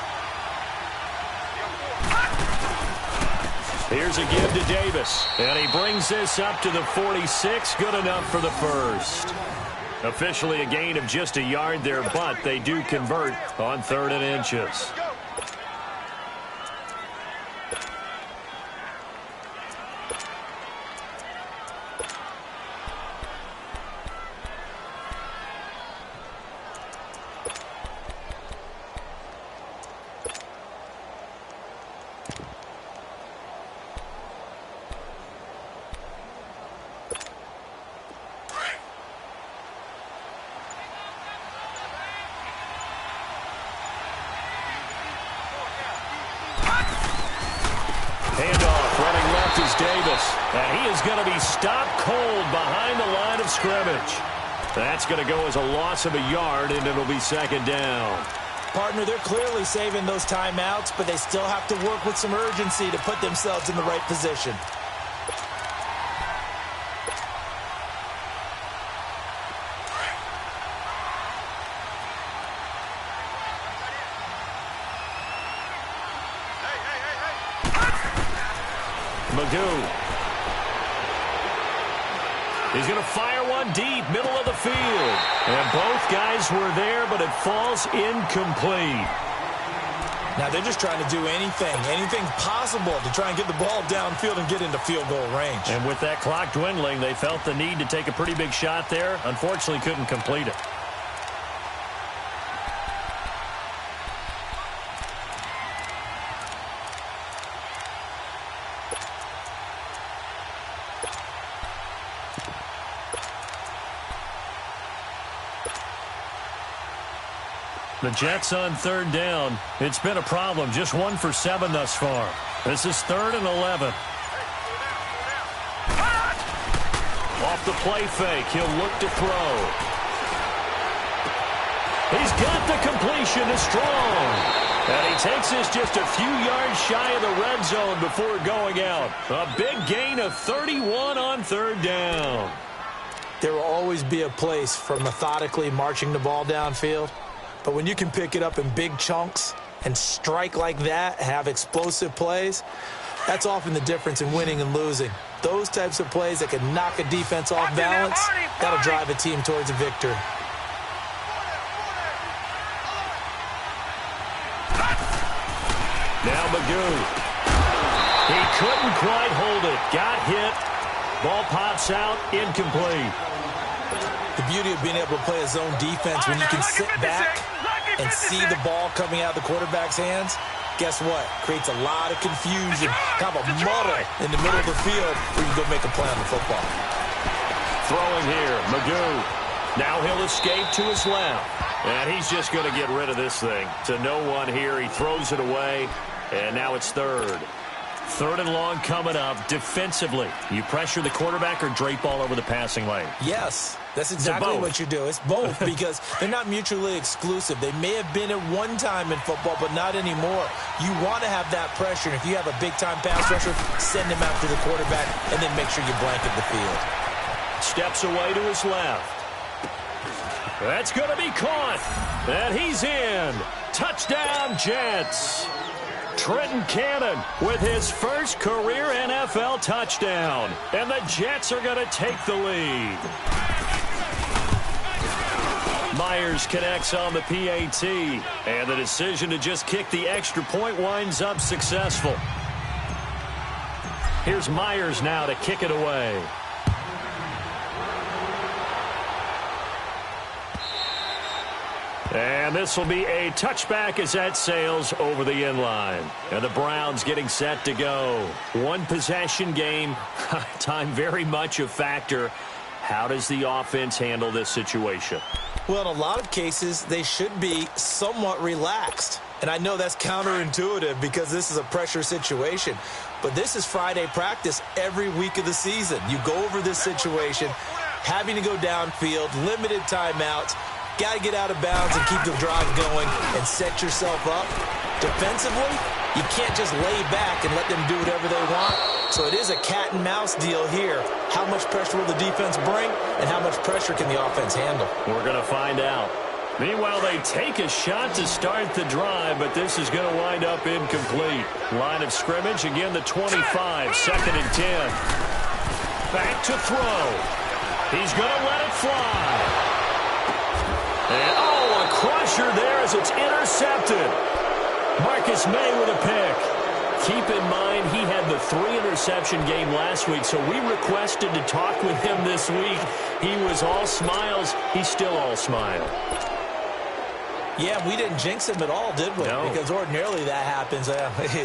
Here's a give to Davis, and he brings this up to the 46. Good enough for the 1st. Officially a gain of just a yard there, but they do convert on 3rd and inches. Handoff running left is Davis. And he is going to be stopped cold behind the line of scrimmage. That's going to go as a loss of a yard, and it'll be 2nd down. Partner, they're clearly saving those timeouts, but they still have to work with some urgency to put themselves in the right position. Magoo. He's going to fire one deep, middle of the field. And both guys were there, but it falls incomplete. Now they're just trying to do anything possible to try and get the ball downfield and get into field goal range. And with that clock dwindling, they felt the need to take a pretty big shot there. Unfortunately, couldn't complete it. The Jets on third down. It's been a problem. Just 1 for 7 thus far. This is 3rd and 11. Off the play fake. He'll look to throw. He's got the completion to Strong. And he takes this just a few yards shy of the red zone before going out. A big gain of 31 on third down. There will always be a place for methodically marching the ball downfield. But when you can pick it up in big chunks and strike like that, have explosive plays, that's often the difference in winning and losing. Those types of plays that can knock a defense off balance, that'll drive a team towards a victory. Now Magoo. He couldn't quite hold it. Got hit. Ball pops out. Incomplete. The beauty of being able to play a zone defense when you can sit back and see the ball coming out of the quarterback's hands, guess what? Creates a lot of confusion, kind of a muddle in the middle of the field where you go make a play on the football. Throwing here, Magoo. Now he'll escape to his left. And he's just going to get rid of this thing. To no one here. He throws it away. And now it's 3rd. 3rd and long coming up. Defensively, you pressure the quarterback or drape all over the passing lane? Yes, that's exactly what you do. It's both because they're not mutually exclusive. They may have been at one time in football, but not anymore. You want to have that pressure. And if you have a big-time pass rusher, send him after the quarterback and then make sure you blanket the field. Steps away to his left. That's going to be caught. And he's in. Touchdown, Jets. Trenton Cannon with his first career NFL touchdown. And the Jets are going to take the lead. Myers connects on the PAT. And the decision to just kick the extra point winds up successful. Here's Myers now to kick it away. And this will be a touchback as that sails over the end line. And the Browns getting set to go. One possession game. Time very much a factor. How does the offense handle this situation? Well, in a lot of cases, they should be somewhat relaxed. And I know that's counterintuitive because this is a pressure situation. But this is Friday practice every week of the season. You go over this situation, having to go downfield, limited timeouts. Got to get out of bounds and keep the drive going and set yourself up. Defensively, you can't just lay back and let them do whatever they want. So it is a cat and mouse deal here. How much pressure will the defense bring and how much pressure can the offense handle? We're going to find out. Meanwhile, they take a shot to start the drive, but this is going to wind up incomplete. Line of scrimmage, again the 25, 2nd and 10. Back to throw. He's going to let it fly. And, a crusher there as it's intercepted. Marcus May with a pick. Keep in mind, he had the 3-interception game last week, so we requested to talk with him this week. He was all smiles. He's still all smile. Yeah, we didn't jinx him at all, did we? No. Because ordinarily that happens.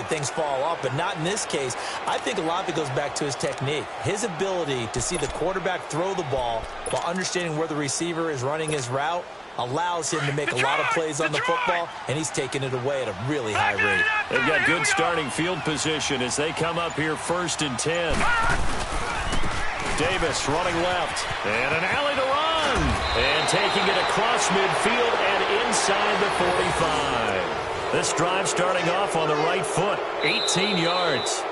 Things fall off, but not in this case. I think a lot of it goes back to his technique. His ability to see the quarterback throw the ball while understanding where the receiver is running his route allows him to make a lot of plays on the football, and he's taking it away at a really high rate. They've got good starting field position as they come up here 1st and 10. Davis running left, and an alley to run. And taking it across midfield and inside the 45. This drive starting off on the right foot, 18 yards.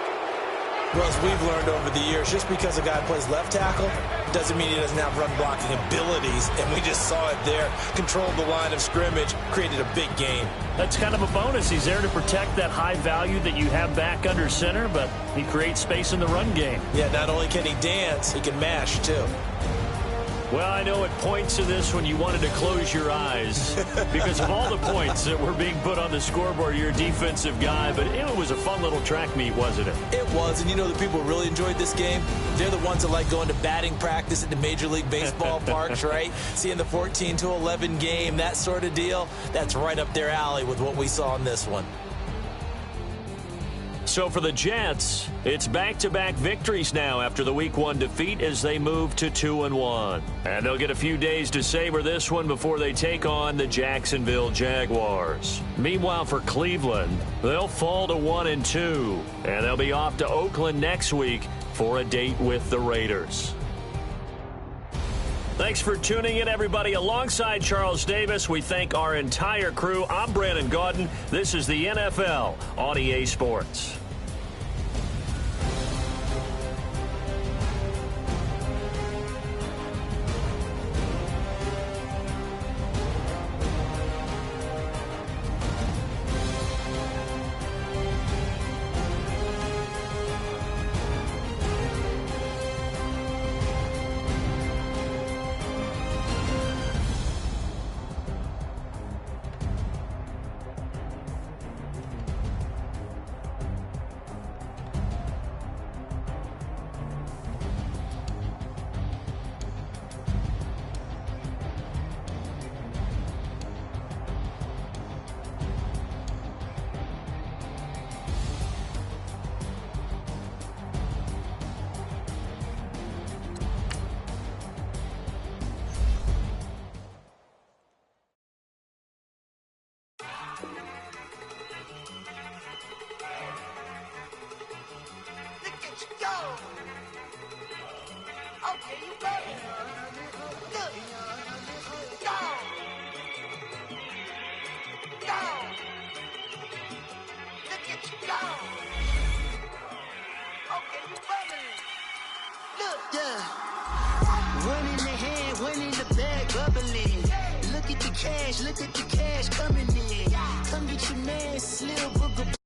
Well, as we've learned over the years, just because a guy plays left tackle doesn't mean he doesn't have run-blocking abilities, and we just saw it there. Controlled the line of scrimmage, created a big gain. That's kind of a bonus. He's there to protect that high value that you have back under center, but he creates space in the run game. Yeah, not only can he dance, he can mash, too. Well, I know at points of this when you wanted to close your eyes because of all the points that were being put on the scoreboard. You're a defensive guy, but it was a fun little track meet, wasn't it? It was, and you know the people who really enjoyed this game? They're the ones that like going to batting practice at the Major League Baseball parks, right? Seeing the 14-11 game, that sort of deal. That's right up their alley with what we saw in this one. So for the Jets, it's back-to-back victories now after the Week 1 defeat as they move to 2-1. And they'll get a few days to savor this one before they take on the Jacksonville Jaguars. Meanwhile, for Cleveland, they'll fall to 1-2, and they'll be off to Oakland next week for a date with the Raiders. Thanks for tuning in, everybody. Alongside Charles Davis, we thank our entire crew. I'm Brandon Gaudin. This is the NFL on EA Sports. Look at the cash coming in. Come get your man, Slim Booger